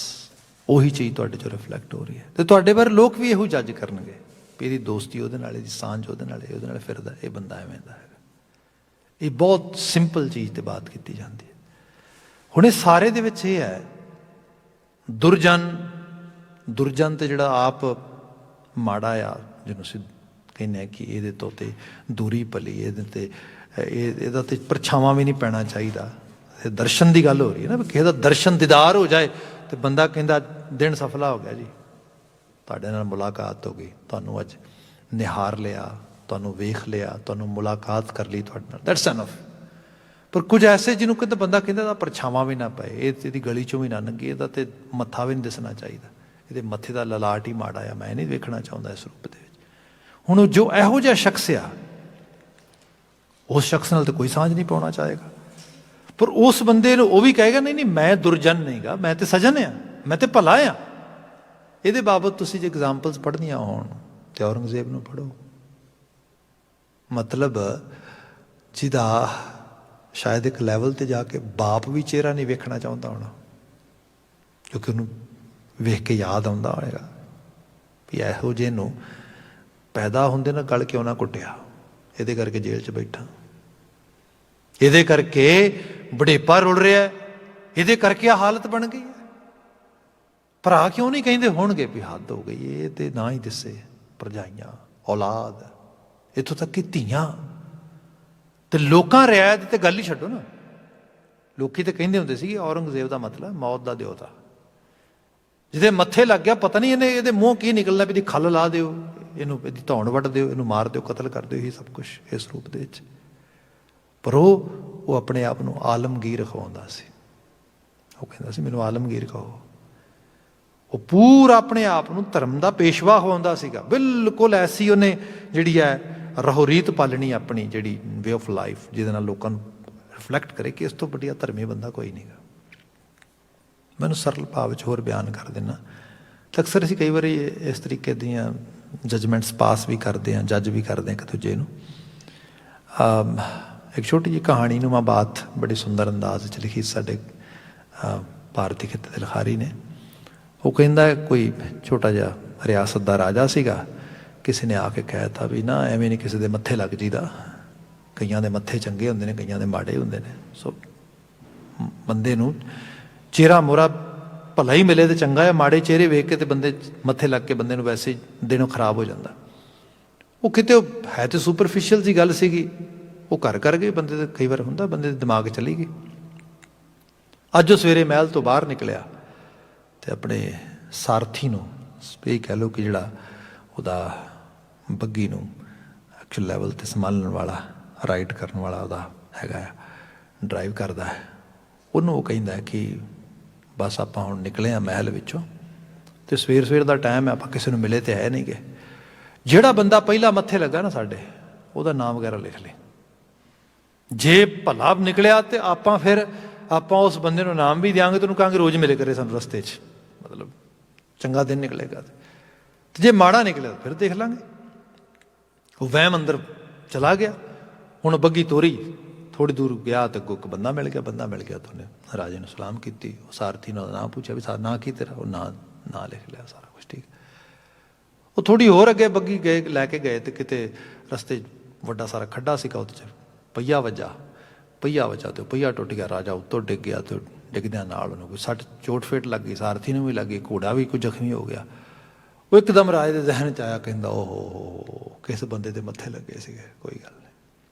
ਉਹੀ ਚੀਜ਼ ਤੁਹਾਡੇ 'ਚੋਂ ਰਿਫਲੈਕਟ ਹੋ ਰਹੀ ਹੈ। ਅਤੇ ਤੁਹਾਡੇ ਬਾਰੇ ਲੋਕ ਵੀ ਇਹੋ ਜੱਜ ਕਰਨਗੇ ਵੀ ਇਹਦੀ ਦੋਸਤੀ ਉਹਦੇ ਨਾਲ, ਇਹਦੀ ਸਾਂਝ ਉਹਦੇ ਨਾਲ ਫਿਰਦਾ, ਇਹ ਬੰਦਾ ਐਵੇਂ ਦਾ ਹੈਗਾ। ਇਹ ਬਹੁਤ ਸਿੰਪਲ ਚੀਜ਼ 'ਤੇ ਬਾਤ ਕੀਤੀ ਜਾਂਦੀ ਹੈ। ਹੁਣ ਇਹ ਸਾਰੇ ਦੇ ਵਿੱਚ ਇਹ ਹੈ, ਦੁਰਜਨ ਤੇ ਜਿਹੜਾ ਆਪ ਮਾੜਾ ਆ, ਜਿਹਨੂੰ ਅਸੀਂ ਕਹਿੰਦੇ ਹਾਂ ਕਿ ਇਹਦੇ ਤੋਂ ਤੇ ਦੂਰੀ ਭਲੀ, ਇਹਦੇ 'ਤੇ ਇਹਦਾ ਤੇ ਪਰਛਾਵਾਂ ਵੀ ਨਹੀਂ ਪੈਣਾ ਚਾਹੀਦਾ। ਇਹ ਦਰਸ਼ਨ ਦੀ ਗੱਲ ਹੋ ਰਹੀ ਹੈ ਨਾ, ਵੀ ਕਿਸੇ ਦਾ ਦਰਸ਼ਨ ਦੀਦਾਰ ਹੋ ਜਾਏ ਤੇ ਬੰਦਾ ਕਹਿੰਦਾ ਦਿਨ ਸਫਲਾ ਹੋ ਗਿਆ ਜੀ, ਤੁਹਾਡੇ ਨਾਲ ਮੁਲਾਕਾਤ ਹੋ ਗਈ, ਤੁਹਾਨੂੰ ਅੱਜ ਨਿਹਾਰ ਲਿਆ, ਤੁਹਾਨੂੰ ਵੇਖ ਲਿਆ, ਤੁਹਾਨੂੰ ਮੁਲਾਕਾਤ ਕਰ ਲਈ ਤੁਹਾਡੇ ਨਾਲ, ਦੈਟਸ ਐਨਫ। ਪਰ ਕੁਝ ਐਸੇ ਜਿਹਨੂੰ ਕਹਿੰਦਾ ਬੰਦਾ ਕਹਿੰਦਾ ਇਹਦਾ ਪਰਛਾਵਾਂ ਵੀ ਨਾ ਪਏ, ਇਹਦੀ ਗਲੀ 'ਚੋਂ ਵੀ ਨਾ ਲੰਘੇ, ਇਹਦਾ ਤੇ ਮੱਥਾ ਵੀ ਨਹੀਂ ਦਿਸਣਾ ਚਾਹੀਦਾ, ਇਹਦੇ ਮੱਥੇ ਦਾ ਲਲਾਟ ਹੀ ਮਾੜਾ ਆ, ਮੈਂ ਨਹੀਂ ਵੇਖਣਾ ਚਾਹੁੰਦਾ ਇਸ ਰੂਪ ਦੇ ਵਿੱਚ। ਹੁਣ ਜੋ ਇਹੋ ਜਿਹਾ ਸ਼ਖਸ ਆ, ਉਸ ਸ਼ਖਸ ਨਾਲ ਤਾਂ ਕੋਈ ਸਾਂਝ ਨਹੀਂ ਪਾਉਣਾ ਚਾਹੇਗਾ। ਪਰ ਉਸ ਬੰਦੇ ਨੂੰ ਉਹ ਵੀ ਕਹੇਗਾ ਨਹੀਂ ਨਹੀਂ, ਮੈਂ ਦੁਰਜਨ ਨਹੀਂ ਗਾ, ਮੈਂ ਤੇ ਸਜਨ ਆ, ਮੈਂ ਤੇ ਭਲਾ ਆ। ਇਹਦੇ ਬਾਬਤ ਤੁਸੀਂ ਜੇ ਐਗਜ਼ਾਮਪਲਸ ਪੜ੍ਹਨੀਆਂ ਹੋਣ ਤੇ ਔਰੰਗਜ਼ੇਬ ਨੂੰ ਪੜ੍ਹੋ। ਮਤਲਬ ਜਿਹਦਾ ਸ਼ਾਇਦ ਇੱਕ ਲੈਵਲ 'ਤੇ ਜਾ ਕੇ ਬਾਪ ਵੀ ਚਿਹਰਾ ਨਹੀਂ ਵੇਖਣਾ ਚਾਹੁੰਦਾ ਹੋਣਾ, ਕਿਉਂਕਿ ਉਹਨੂੰ ਵੇਖ ਕੇ ਯਾਦ ਆਉਂਦਾ ਹੋਏਗਾ ਵੀ ਇਹੋ ਜਿਹੇ ਨੂੰ ਪੈਦਾ ਹੁੰਦੇ ਨਾ ਗਲ ਕਿਉਂ ਨਾ ਕੁੱਟਿਆ, ਇਹਦੇ ਕਰਕੇ ਜੇਲ੍ਹ 'ਚ ਬੈਠਾ, ਇਹਦੇ ਕਰਕੇ ਬੁਢੇਪਾ ਰੁਲ ਰਿਹਾ, ਇਹਦੇ ਕਰਕੇ ਆ ਹਾਲਤ ਬਣ ਗਈ ਹੈ। ਭਰਾ ਕਿਉਂ ਨਹੀਂ ਕਹਿੰਦੇ ਹੋਣਗੇ ਵੀ ਹੱਦ ਹੋ ਗਈ, ਇਹ ਤੇ ਨਾ ਹੀ ਦਿਸੇ ਭਰਜਾਈਆਂ, ਔਲਾਦ, ਇੱਥੋਂ ਤੱਕ ਕਿ ਧੀਆਂ। ਤੇ ਲੋਕਾਂ ਰਿਆਇਤ ਤੇ ਗੱਲ ਹੀ ਛੱਡੋ ਨਾ, ਲੋਕੀ ਤੇ ਕਹਿੰਦੇ ਹੁੰਦੇ ਸੀ ਔਰੰਗਜ਼ੇਬ ਦਾ ਮਤਲਬ ਮੌਤ ਦਾ ਦਿਓਤਾ, ਜਿਹਦੇ ਮੱਥੇ ਲੱਗ ਗਿਆ ਪਤਾ ਨਹੀਂ ਇਹਦੇ ਮੂੰਹ ਕੀ ਨਿਕਲਣਾ, ਵੀ ਇਹਦੀ ਖੱਲ ਲਾ ਦਿਓ, ਇਹਨੂੰ ਇਹਦੀ ਧੌਣ ਵੱਢ ਦਿਓ, ਇਹਨੂੰ ਮਾਰ ਦਿਓ, ਕਤਲ ਕਰ ਦਿਓ, ਇਹੀ ਸਭ ਕੁਛ ਇਸ ਰੂਪ ਦੇ ਵਿੱਚ। ਪਰ ਉਹ ਆਪਣੇ ਆਪ ਨੂੰ ਆਲਮਗੀਰ ਖਵਾਉਂਦਾ ਸੀ, ਉਹ ਕਹਿੰਦਾ ਸੀ ਮੈਨੂੰ ਆਲਮਗੀਰ ਕਹੋ। ਉਹ ਪੂਰਾ ਆਪਣੇ ਆਪ ਨੂੰ ਧਰਮ ਦਾ ਪੇਸ਼ਵਾ ਖਵਾਉਂਦਾ ਸੀਗਾ, ਬਿਲਕੁਲ ਐਸੀ ਉਹਨੇ ਜਿਹੜੀ ਹੈ ਰਹੋਰੀਤ ਪਾਲਣੀ ਆਪਣੀ, ਜਿਹੜੀ ਵੇ ਆਫ ਲਾਈਫ, ਜਿਹਦੇ ਨਾਲ ਲੋਕਾਂ ਨੂੰ ਰਿਫਲੈਕਟ ਕਰੇ ਕਿ ਇਸ ਤੋਂ ਵੱਡਾ ਧਰਮੀ ਬੰਦਾ ਕੋਈ ਨਹੀਂ ਗਾ। ਮੈਨੂੰ ਸਰਲ ਭਾਵ ਵਿੱਚ ਹੋਰ ਬਿਆਨ ਕਰ ਦਿੰਦਾ, ਤਾਂ ਅਕਸਰ ਅਸੀਂ ਕਈ ਵਾਰੀ ਇਸ ਤਰੀਕੇ ਦੀਆਂ ਜਜਮੈਂਟਸ ਪਾਸ ਵੀ ਕਰਦੇ ਹਾਂ, ਜੱਜ ਵੀ ਕਰਦੇ ਹਾਂ ਇੱਕ ਦੂਜੇ ਨੂੰ। ਇੱਕ ਛੋਟੀ ਜਿਹੀ ਕਹਾਣੀ ਨੂੰ ਬਾਤ ਬੜੇ ਸੁੰਦਰ ਅੰਦਾਜ਼ ਵਿੱਚ ਲਿਖੀ ਸਾਡੇ ਭਾਰਤੀ ਖਿੱਤੇ ਦੇ ਲਿਖਾਰੀ ਨੇ। ਉਹ ਕਹਿੰਦਾ ਕੋਈ ਛੋਟਾ ਜਿਹਾ ਰਿਆਸਤ ਦਾ ਰਾਜਾ ਸੀਗਾ, ਕਿਸੇ ਨੇ ਆ ਕੇ ਕਹਿ ਦਿੱਤਾ ਵੀ ਨਾ ਐਵੇਂ ਨਹੀਂ ਕਿਸੇ ਦੇ ਮੱਥੇ ਲੱਗ ਜੀਦਾ, ਕਈਆਂ ਦੇ ਮੱਥੇ ਚੰਗੇ ਹੁੰਦੇ ਨੇ, ਕਈਆਂ ਦੇ ਮਾੜੇ ਹੁੰਦੇ ਨੇ। ਸੋ ਬੰਦੇ ਨੂੰ ਚਿਹਰਾ ਮੋਹਰਾ ਭਲਾ ਹੀ ਮਿਲੇ ਤੇ ਚੰਗਾ ਹੈ, ਮਾੜੇ ਚਿਹਰੇ ਵੇਖ ਕੇ ਤੇ ਬੰਦੇ ਮੱਥੇ ਲੱਗ ਕੇ ਬੰਦੇ ਨੂੰ ਵੈਸੇ ਦਿਨੋਂ ਖਰਾਬ ਹੋ ਜਾਂਦਾ। ਉਹ ਕਿਤੇ ਹੈ ਤੇ ਸੁਪਰਫਿਸ਼ੀਅਲ ਜੀ ਗੱਲ ਸੀਗੀ, ਉਹ ਕਰ ਗਏ ਬੰਦੇ ਦੇ, ਕਈ ਵਾਰ ਹੁੰਦਾ ਬੰਦੇ ਦੇ ਦਿਮਾਗ ਚਲੀ ਗਈ। ਅੱਜ ਉਹ ਸਵੇਰੇ ਮਹਿਲ ਤੋਂ ਬਾਹਰ ਨਿਕਲਿਆ ਤੇ ਆਪਣੇ ਸਾਰਥੀ ਨੂੰ, ਇਹ ਕਹਿ ਲਓ ਕਿ ਜਿਹੜਾ ਉਹਦਾ ਬੱਗੀ ਨੂੰ ਐਕਚੁਅਲ ਲੈਵਲ 'ਤੇ ਸੰਭਾਲਣ ਵਾਲਾ, ਰਾਈਡ ਕਰਨ ਵਾਲਾ ਉਹਦਾ ਹੈਗਾ, ਡਰਾਈਵ ਕਰਦਾ ਹੈ, ਉਹਨੂੰ ਉਹ ਕਹਿੰਦਾ ਕਿ ਬਸ ਆਪਾਂ ਹੁਣ ਨਿਕਲੇ ਹਾਂ ਮਹਿਲ ਵਿੱਚੋਂ, ਅਤੇ ਸਵੇਰ ਦਾ ਟਾਈਮ ਹੈ, ਆਪਾਂ ਕਿਸੇ ਨੂੰ ਮਿਲੇ ਤਾਂ ਹੈ ਨਹੀਂ ਗੇ, ਜਿਹੜਾ ਬੰਦਾ ਪਹਿਲਾਂ ਮੱਥੇ ਲੱਗਾ ਨਾ ਸਾਡੇ, ਉਹਦਾ ਨਾਮ ਵਗੈਰਾ ਲਿਖ ਲਈ, ਜੇ ਭਲਾ ਨਿਕਲਿਆ ਤੇ ਆਪਾਂ ਉਸ ਬੰਦੇ ਨੂੰ ਨਾਮ ਵੀ ਦਿਆਂਗੇ, ਤੇ ਉਹਨੂੰ ਕਹਾਂਗੇ ਰੋਜ਼ ਮਿਲੇ ਕਰੇ ਸਾਨੂੰ ਰਸਤੇ 'ਚ, ਮਤਲਬ ਚੰਗਾ ਦਿਨ ਨਿਕਲੇਗਾ। ਤੇ ਜੇ ਮਾੜਾ ਨਿਕਲਿਆ ਫਿਰ ਦੇਖ ਲਾਂਗੇ। ਉਹ ਵਹਿਮ ਅੰਦਰ ਚਲਾ ਗਿਆ। ਹੁਣ ਬੱਗੀ ਤੋਰੀ, ਥੋੜ੍ਹੀ ਦੂਰ ਗਿਆ ਤੇ ਅੱਗੋਂ ਇੱਕ ਬੰਦਾ ਮਿਲ ਗਿਆ ਤਾਂ ਉਹਨੇ ਰਾਜੇ ਨੂੰ ਸਲਾਮ ਕੀਤੀ। ਉਹ ਸਾਰਥੀ ਨੇ ਉਹਦਾ ਨਾਂ ਪੁੱਛਿਆ ਵੀ ਨਾਂ ਕੀ ਤੇਰਾ, ਉਹ ਨਾਂ ਲਿਖ ਲਿਆ, ਸਾਰਾ ਕੁਛ ਠੀਕ। ਉਹ ਥੋੜ੍ਹੀ ਹੋਰ ਅੱਗੇ ਬੱਗੀ ਲੈ ਕੇ ਗਏ ਤੇ ਕਿਤੇ ਰਸਤੇ ਵੱਡਾ ਸਾਰਾ ਖੱਡਾ ਸੀਗਾ, ਉਹਦੇ 'ਚ ਪਹੀਆ ਵੱਜਾ ਤੇ ਪਹੀਆ ਟੁੱਟ ਗਿਆ, ਰਾਜਾ ਉੱਤੋਂ ਡਿੱਗ ਗਿਆ ਤੇ ਡਿੱਗਦਿਆਂ ਨਾਲ ਉਹਨੂੰ ਕੋਈ ਸੱਟ ਚੋਟ ਫੇਟ ਲੱਗ ਗਈ, ਸਾਰਥੀ ਨੂੰ ਵੀ ਲੱਗ ਗਈ, ਘੋੜਾ ਵੀ ਕੋਈ ਜ਼ਖਮੀ ਹੋ ਗਿਆ। ਉਹ ਇੱਕਦਮ ਰਾਜੇ ਦੇ ਜ਼ਹਿਨ 'ਚ ਆਇਆ, ਕਹਿੰਦਾ ਓਹੋ ਕਿਸ ਬੰਦੇ ਦੇ ਮੱਥੇ ਲੱਗੇ ਸੀਗੇ, ਕੋਈ ਗੱਲ ਨਹੀਂ।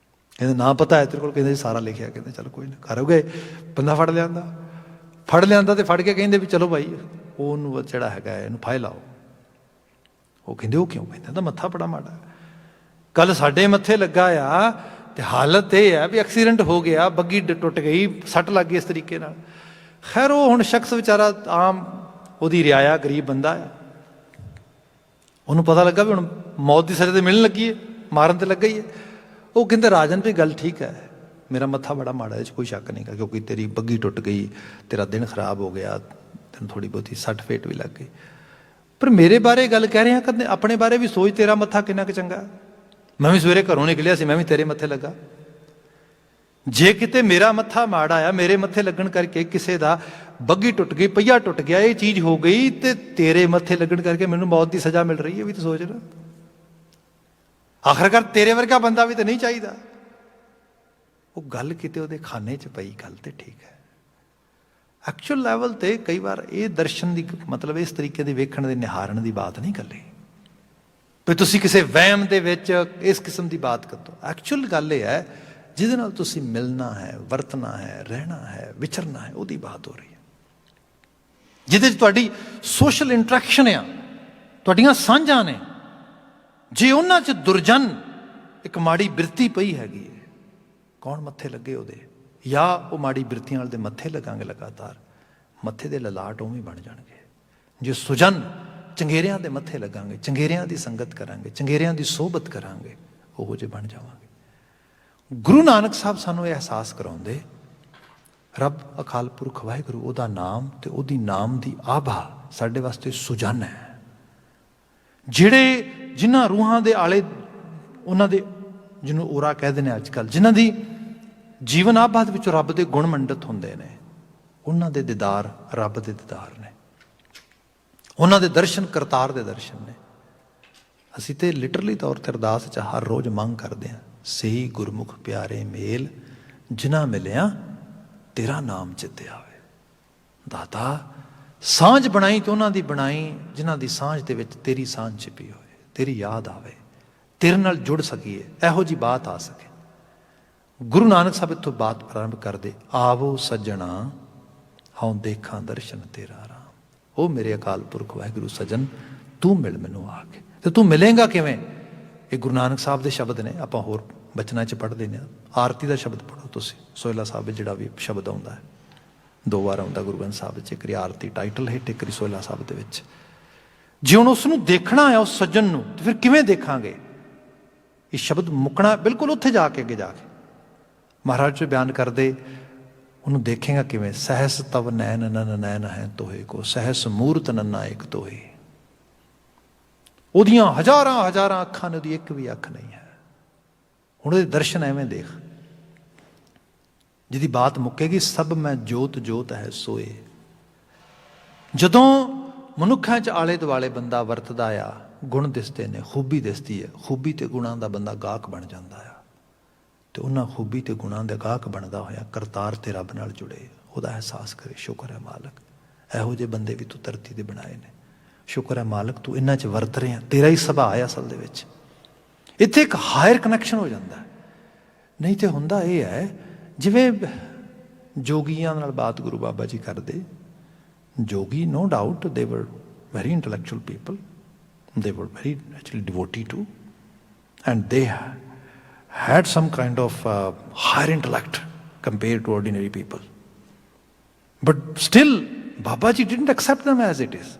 ਕਹਿੰਦੇ ਨਾ ਪਤਾ ਹੈ ਤੇਰੇ ਕੋਲ, ਕਹਿੰਦੇ ਸਾਰਾ ਲਿਖਿਆ। ਕਹਿੰਦੇ ਚਲ ਕੋਈ ਨਾ, ਘਰ ਹੋ ਗਏ, ਬੰਦਾ ਫੜ ਲਿਆਂਦਾ ਤੇ ਫੜ ਕੇ ਕਹਿੰਦੇ ਵੀ ਚਲੋ ਭਾਈ ਉਹਨੂੰ ਜਿਹੜਾ ਹੈਗਾ ਇਹਨੂੰ ਫਾਹੇ ਲਾਓ। ਉਹ ਕਹਿੰਦੇ ਉਹ ਕਿਉਂ? ਕਹਿੰਦੇ ਤਾਂ ਮੱਥਾ ਬੜਾ ਮਾੜਾ, ਕੱਲ ਸਾਡੇ ਮੱਥੇ ਲੱਗਾ ਆ ਤੇ ਹਾਲਤ ਇਹ ਹੈ ਵੀ ਐਕਸੀਡੈਂਟ ਹੋ ਗਿਆ, ਬੱਗੀ ਟੁੱਟ ਗਈ, ਸੱਟ ਲੱਗ ਗਈ ਇਸ ਤਰੀਕੇ ਨਾਲ। ਖੈਰ ਉਹ ਹੁਣ ਸ਼ਖਸ ਵਿਚਾਰਾ ਆਮ, ਉਹਦੀ ਰਿਆਇਆ, ਗਰੀਬ ਬੰਦਾ ਆ, ਉਹਨੂੰ ਪਤਾ ਲੱਗਾ ਵੀ ਹੁਣ ਮੌਤ ਦੀ ਸਜ਼ਾ ਤੇ ਮਿਲਣ ਲੱਗੀ ਹੈ, ਮਾਰਨ ਤੇ ਲੱਗਾ ਹੀ ਹੈ। ਉਹ ਕਹਿੰਦੇ ਰਾਜਨ ਵੀ ਗੱਲ ਠੀਕ ਹੈ, ਮੇਰਾ ਮੱਥਾ ਬੜਾ ਮਾੜਾ, ਇਹ 'ਚ ਕੋਈ ਸ਼ੱਕ ਨਹੀਂ ਗਾ, ਕਿਉਂਕਿ ਤੇਰੀ ਬੱਗੀ ਟੁੱਟ ਗਈ, ਤੇਰਾ ਦਿਨ ਖਰਾਬ ਹੋ ਗਿਆ, ਤੈਨੂੰ ਥੋੜ੍ਹੀ ਬਹੁਤੀ ਸੱਟ ਫੇਟ ਵੀ ਲੱਗ ਗਈ, ਪਰ ਮੇਰੇ ਬਾਰੇ ਗੱਲ ਕਹਿ ਰਿਹਾ, ਕਦੇ ਆਪਣੇ ਬਾਰੇ ਵੀ ਸੋਚ, ਤੇਰਾ ਮੱਥਾ ਕਿੰਨਾ ਕੁ ਚੰਗਾ। ਮੈਂ ਵੀ ਸਵੇਰੇ ਘਰੋਂ ਨਿਕਲਿਆ ਸੀ, ਮੈਂ ਵੀ ਤੇਰੇ ਮੱਥੇ ਲੱਗਾ। ਜੇ ਕਿਤੇ ਮੇਰਾ ਮੱਥਾ ਮਾੜਾ ਆ, ਮੇਰੇ ਮੱਥੇ ਲੱਗਣ ਕਰਕੇ ਕਿਸੇ ਦਾ ਬੱਗੀ ਟੁੱਟ ਗਈ, ਪਹੀਆ ਟੁੱਟ ਗਿਆ, ਇਹ ਚੀਜ਼ ਹੋ ਗਈ, ਤੇ ਤੇਰੇ ਮੱਥੇ ਲੱਗਣ ਕਰਕੇ ਮੈਨੂੰ ਮੌਤ ਦੀ ਸਜ਼ਾ ਮਿਲ ਰਹੀ ਹੈ, ਵੀ ਤਾਂ ਸੋਚ ਲੈ। ਆਖਰਕਾਰ ਤੇਰੇ ਵਰਗਾ ਬੰਦਾ ਵੀ ਤਾਂ ਨਹੀਂ ਚਾਹੀਦਾ। ਉਹ ਗੱਲ ਕਿਤੇ ਉਹਦੇ ਖਾਨੇ 'ਚ ਪਈ, ਗੱਲ ਤੇ ਠੀਕ ਹੈ। ਐਕਚੁਅਲ ਲੈਵਲ ਤੇ ਕਈ ਵਾਰ ਇਹ ਦਰਸ਼ਨ ਦੀ ਮਤਲਬ ਇਸ ਤਰੀਕੇ ਦੇ ਵੇਖਣ ਦੇ ਨਿਹਾਰਨ ਦੀ ਬਾਤ ਨਹੀਂ ਕਰਦੇ, ਵੀ ਤੁਸੀਂ ਕਿਸੇ ਵਹਿਮ ਦੇ ਵਿੱਚ ਇਸ ਕਿਸਮ ਦੀ ਬਾਤ ਕਰੋ। ਐਕਚੁਅਲ ਗੱਲ ਇਹ ਹੈ ਜਿਹਦੇ ਨਾਲ ਤੁਸੀਂ ਮਿਲਣਾ ਹੈ, ਵਰਤਣਾ ਹੈ, ਰਹਿਣਾ ਹੈ, ਵਿਚਰਨਾ ਹੈ, ਉਹਦੀ ਬਾਤ ਹੋ ਰਹੀ ਹੈ, ਜਿਹਦੇ 'ਚ ਤੁਹਾਡੀ ਸੋਸ਼ਲ ਇੰਟਰੈਕਸ਼ਨ ਆ, ਤੁਹਾਡੀਆਂ ਸਾਂਝਾਂ ਨੇ। ਜੇ ਉਹਨਾਂ 'ਚ ਦੁਰਜਨ ਇੱਕ ਮਾੜੀ ਬਿਰਤੀ ਪਈ ਹੈਗੀ ਹੈ, ਕੌਣ ਮੱਥੇ ਲੱਗੇ ਉਹਦੇ, ਜਾਂ ਉਹ ਮਾੜੀ ਬਿਰਤੀਆਂ ਵਾਲੇ ਦੇ ਮੱਥੇ ਲੱਗਾਂਗੇ ਲਗਾਤਾਰ, ਮੱਥੇ ਦੇ ਲਲਾਟ ਉਵੇਂ ਬਣ ਜਾਣਗੇ। ਜੇ ਸੁਜਨ ਚੰਗੇਰਿਆਂ ਦੇ ਮੱਥੇ ਲੱਗਾਂਗੇ, ਚੰਗੇਰਿਆਂ ਦੀ ਸੰਗਤ ਕਰਾਂਗੇ, ਚੰਗੇਰਿਆਂ ਦੀ ਸੋਹਬਤ ਕਰਾਂਗੇ, ਉਹੋ ਜਿਹੇ ਬਣ ਜਾਵਾਂਗੇ। ਗੁਰੂ ਨਾਨਕ ਸਾਹਿਬ ਸਾਨੂੰ ਇਹ ਅਹਿਸਾਸ ਕਰਾਉਂਦੇ, ਰੱਬ ਅਕਾਲ ਪੁਰਖ ਵਾਹਿਗੁਰੂ, ਉਹਦਾ ਨਾਮ ਤੇ ਉਹਦੀ ਨਾਮ ਦੀ ਆਭਾ ਸਾਡੇ ਵਾਸਤੇ ਸੁਜਨ ਹੈ। ਜਿਹੜੇ ਜਿਨ੍ਹਾਂ ਰੂਹਾਂ ਦੇ ਆਲੇ, ਉਹਨਾਂ ਦੇ ਜਿਹਨੂੰ ਔਰਾ ਕਹਿ ਦਿੰਦੇ ਅੱਜ ਕੱਲ੍ਹ, ਜਿਨ੍ਹਾਂ ਦੀ ਜੀਵਨ ਆਬਾਦ ਵਿੱਚੋਂ ਰੱਬ ਦੇ ਗੁਣ ਮੰਡਿਤ ਹੁੰਦੇ ਨੇ, ਉਹਨਾਂ ਦੇ ਦੀਦਾਰ ਰੱਬ ਦੇ ਦੀਦਾਰ ਨੇ, ਉਹਨਾਂ ਦੇ ਦਰਸ਼ਨ ਕਰਤਾਰ ਦੇ ਦਰਸ਼ਨ ਨੇ। ਅਸੀਂ ਤੇ ਲਿਟਰਲੀ ਤੌਰ ਤੇ ਅਰਦਾਸ 'ਚ ਹਰ ਰੋਜ਼ ਮੰਗ ਕਰਦੇ ਹਾਂ, ਸਹੀ ਗੁਰਮੁਖ ਪਿਆਰੇ ਮੇਲ ਜਿਨ੍ਹਾਂ ਮਿਲਿਆ ਤੇਰਾ ਨਾਮ ਚਿੱਤੇ ਆਵੇ। ਦਾਤਾ ਸਾਂਝ ਬਣਾਈ ਤੇ ਉਹਨਾਂ ਦੀ ਬਣਾਈ ਜਿਨ੍ਹਾਂ ਦੀ ਸਾਂਝ ਦੇ ਵਿੱਚ ਤੇਰੀ ਸਾਂਝ ਛਿਪੀ ਹੋਵੇ, ਤੇਰੀ ਯਾਦ ਆਵੇ, ਤੇਰੇ ਨਾਲ ਜੁੜ ਸਕੀਏ, ਇਹੋ ਜਿਹੀ ਬਾਤ ਆ ਸਕੇ। ਗੁਰੂ ਨਾਨਕ ਸਾਹਿਬ ਇੱਥੋਂ ਬਾਤ ਪ੍ਰਾਰੰਭ ਕਰਦੇ, ਆਵੋ ਸੱਜਣਾ ਹਉ ਦੇਖਾਂ ਦਰਸ਼ਨ ਤੇਰਾ ਰਾਮ। ਉਹ ਮੇਰੇ ਅਕਾਲ ਪੁਰਖ ਵਾਹਿਗੁਰੂ ਸੱਜਣ, ਤੂੰ ਮਿਲ ਮੈਨੂੰ ਆ ਕੇ। ਤੇ ਤੂੰ ਮਿਲੇਗਾ ਕਿਵੇਂ? ਇਹ ਗੁਰੂ ਨਾਨਕ ਸਾਹਿਬ ਦੇ ਸ਼ਬਦ ਨੇ, ਆਪਾਂ ਹੋਰ ਬਚਨਾਂ 'ਚ ਪੜ੍ਹਦੇ ਨੇ। ਆਰਤੀ ਦਾ ਸ਼ਬਦ ਪੜ੍ਹੋ ਤੁਸੀਂ, ਸੋਹਿਲਾ ਸਾਹਿਬ ਵਿੱਚ ਜਿਹੜਾ ਵੀ ਸ਼ਬਦ ਆਉਂਦਾ ਹੈ, 2 ਵਾਰ ਆਉਂਦਾ ਗੁਰੂ ਗ੍ਰੰਥ ਸਾਹਿਬ ਵਿੱਚ, ਇੱਕ ਵਾਰੀ ਆਰਤੀ ਟਾਈਟਲ ਹੈ, ਇੱਕ ਵਾਰੀ ਸੋਹਿਲਾ ਸਾਹਿਬ ਦੇ ਵਿੱਚ। ਜੇ ਹੁਣ ਉਸ ਨੂੰ ਦੇਖਣਾ ਹੈ, ਉਸ ਸੱਜਣ ਨੂੰ, ਤੇ ਫਿਰ ਕਿਵੇਂ ਦੇਖਾਂਗੇ? ਇਹ ਸ਼ਬਦ ਮੁੱਕਣਾ ਬਿਲਕੁਲ ਉੱਥੇ ਜਾ ਕੇ, ਅੱਗੇ ਜਾ ਕੇ ਮਹਾਰਾਜ ਜੀ ਬਿਆਨ ਕਰਦੇ, ਉਹਨੂੰ ਦੇਖੇਗਾ ਕਿਵੇਂ? ਸਹਿਸ ਤਵ ਨੈਣ ਨਨ ਨੈਣ ਹੈ ਤੋਹੇ ਕੋ, ਸਹਿਸ ਮੂਰਤ ਨੰਨਾ ਇੱਕ ਤੋਹੇ। ਉਹਦੀਆਂ ਹਜ਼ਾਰਾਂ ਹਜ਼ਾਰਾਂ ਅੱਖਾਂ ਨੇ, ਉਹਦੀ ਇੱਕ ਵੀ ਅੱਖ ਨਹੀਂ ਹੈ। ਹੁਣ ਉਹਦੇ ਦਰਸ਼ਨ ਐਵੇਂ ਦੇਖ, ਜਿਹਦੀ ਬਾਤ ਮੁੱਕੇਗੀ, ਸਭ ਮੈਂ ਜੋਤ ਜੋਤ ਹੈ ਸੋਏ। ਜਦੋਂ ਮਨੁੱਖਾਂ 'ਚ ਆਲੇ ਦੁਆਲੇ ਬੰਦਾ ਵਰਤਦਾ ਆ, ਗੁਣ ਦਿਸਦੇ ਨੇ, ਖੂਬੀ ਦਿਸਦੀ ਹੈ, ਖੂਬੀ ਤੇ ਗੁਣਾਂ ਦਾ ਬੰਦਾ ਗਾਹਕ ਬਣ ਜਾਂਦਾ ਆ। ਤੇ ਉਹਨਾਂ ਖੂਬੀ ਤੇ ਗੁਣਾਂ ਦੇ ਗਾਹਕ ਬਣਦਾ ਹੋਇਆ ਕਰਤਾਰ ਤੇ ਰੱਬ ਨਾਲ ਜੁੜੇ, ਉਹਦਾ ਅਹਿਸਾਸ ਕਰੇ, ਸ਼ੁਕਰ ਹੈ ਮਾਲਕ, ਇਹੋ ਜਿਹੇ ਬੰਦੇ ਵੀ ਤੂੰ ਧਰਤੀ ਦੇ ਬਣਾਏ ਨੇ। ਸ਼ੁਕਰ ਹੈ ਮਾਲਕ, ਤੂੰ ਇਹਨਾਂ 'ਚ ਵਰਤ ਰਿਹਾ, ਤੇਰਾ ਹੀ ਸੁਭਾਅ ਹੈ ਅਸਲ ਦੇ ਵਿੱਚ। ਇੱਥੇ ਇੱਕ ਹਾਇਰ ਕਨੈਕਸ਼ਨ ਹੋ ਜਾਂਦਾ। ਨਹੀਂ ਤੇ ਹੁੰਦਾ ਇਹ ਹੈ, ਜਿਵੇਂ ਜੋਗੀਆਂ ਨਾਲ ਬਾਤ ਗੁਰੂ ਬਾਬਾ ਜੀ ਕਰਦੇ। ਜੋਗੀ, no doubt, they were very intellectual people. They were very actually devotee too. And they had some kind of higher intellect compared to ordinary people. But still, Baba Ji didn't accept them as it is.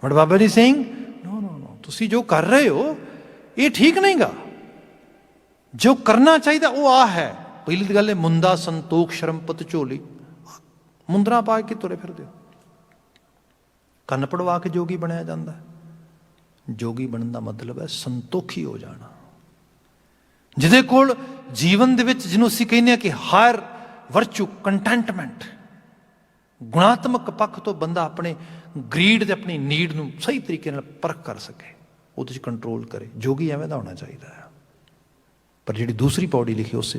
But Baba Ji saying, no, no, no, ਤੁਸੀਂ ਜੋ ਕਰ ਰਹੇ ਹੋ ਇਹ ਠੀਕ ਨਹੀਂ ਗਾ, ਜੋ ਕਰਨਾ ਚਾਹੀਦਾ ਉਹ ਆ ਹੈ। ਪਹਿਲੀ ਗੱਲ ਹੈ, ਮੁੰਦਾ ਸੰਤੋਖ ਸ਼ਰਮਪਤ ਝੋਲੀ, ਮੁੰਦਰਾ ਪਾ ਕੇ ਤੁਰੇ ਫਿਰਦੇ ਹੋ। ਕੰਨ ਪੜਵਾ ਕੇ ਜੋਗੀ ਬਣਿਆ ਜਾਂਦਾ। ਜੋਗੀ ਬਣਨ ਦਾ ਮਤਲਬ ਹੈ ਸੰਤੋਖੀ ਹੋ ਜਾਣਾ, ਜਿਹਦੇ ਕੋਲ ਜੀਵਨ ਦੇ ਵਿੱਚ, ਜਿਹਨੂੰ ਅਸੀਂ ਕਹਿੰਦੇ ਹਾਂ ਕਿ ਹਾਇਰ ਵਰਚੂ, ਕੰਟੈਂਟਮੈਂਟ, ਗੁਣਾਤਮਕ ਪੱਖ ਤੋਂ ਬੰਦਾ ਆਪਣੇ ਗਰੀਡ ਤੇ ਆਪਣੀ ਨੀਡ ਨੂੰ ਸਹੀ ਤਰੀਕੇ ਨਾਲ ਪਰਖ ਕਰ ਸਕੇ, ਉਹਦੇ 'ਚ ਕੰਟਰੋਲ ਕਰੇ। ਜੋਗੀ ਐਵੇਂ ਦਾ ਹੋਣਾ ਚਾਹੀਦਾ ਹੈ। ਪਰ ਜਿਹੜੀ ਦੂਸਰੀ ਪੌੜੀ ਲਿਖੀ, ਉਸ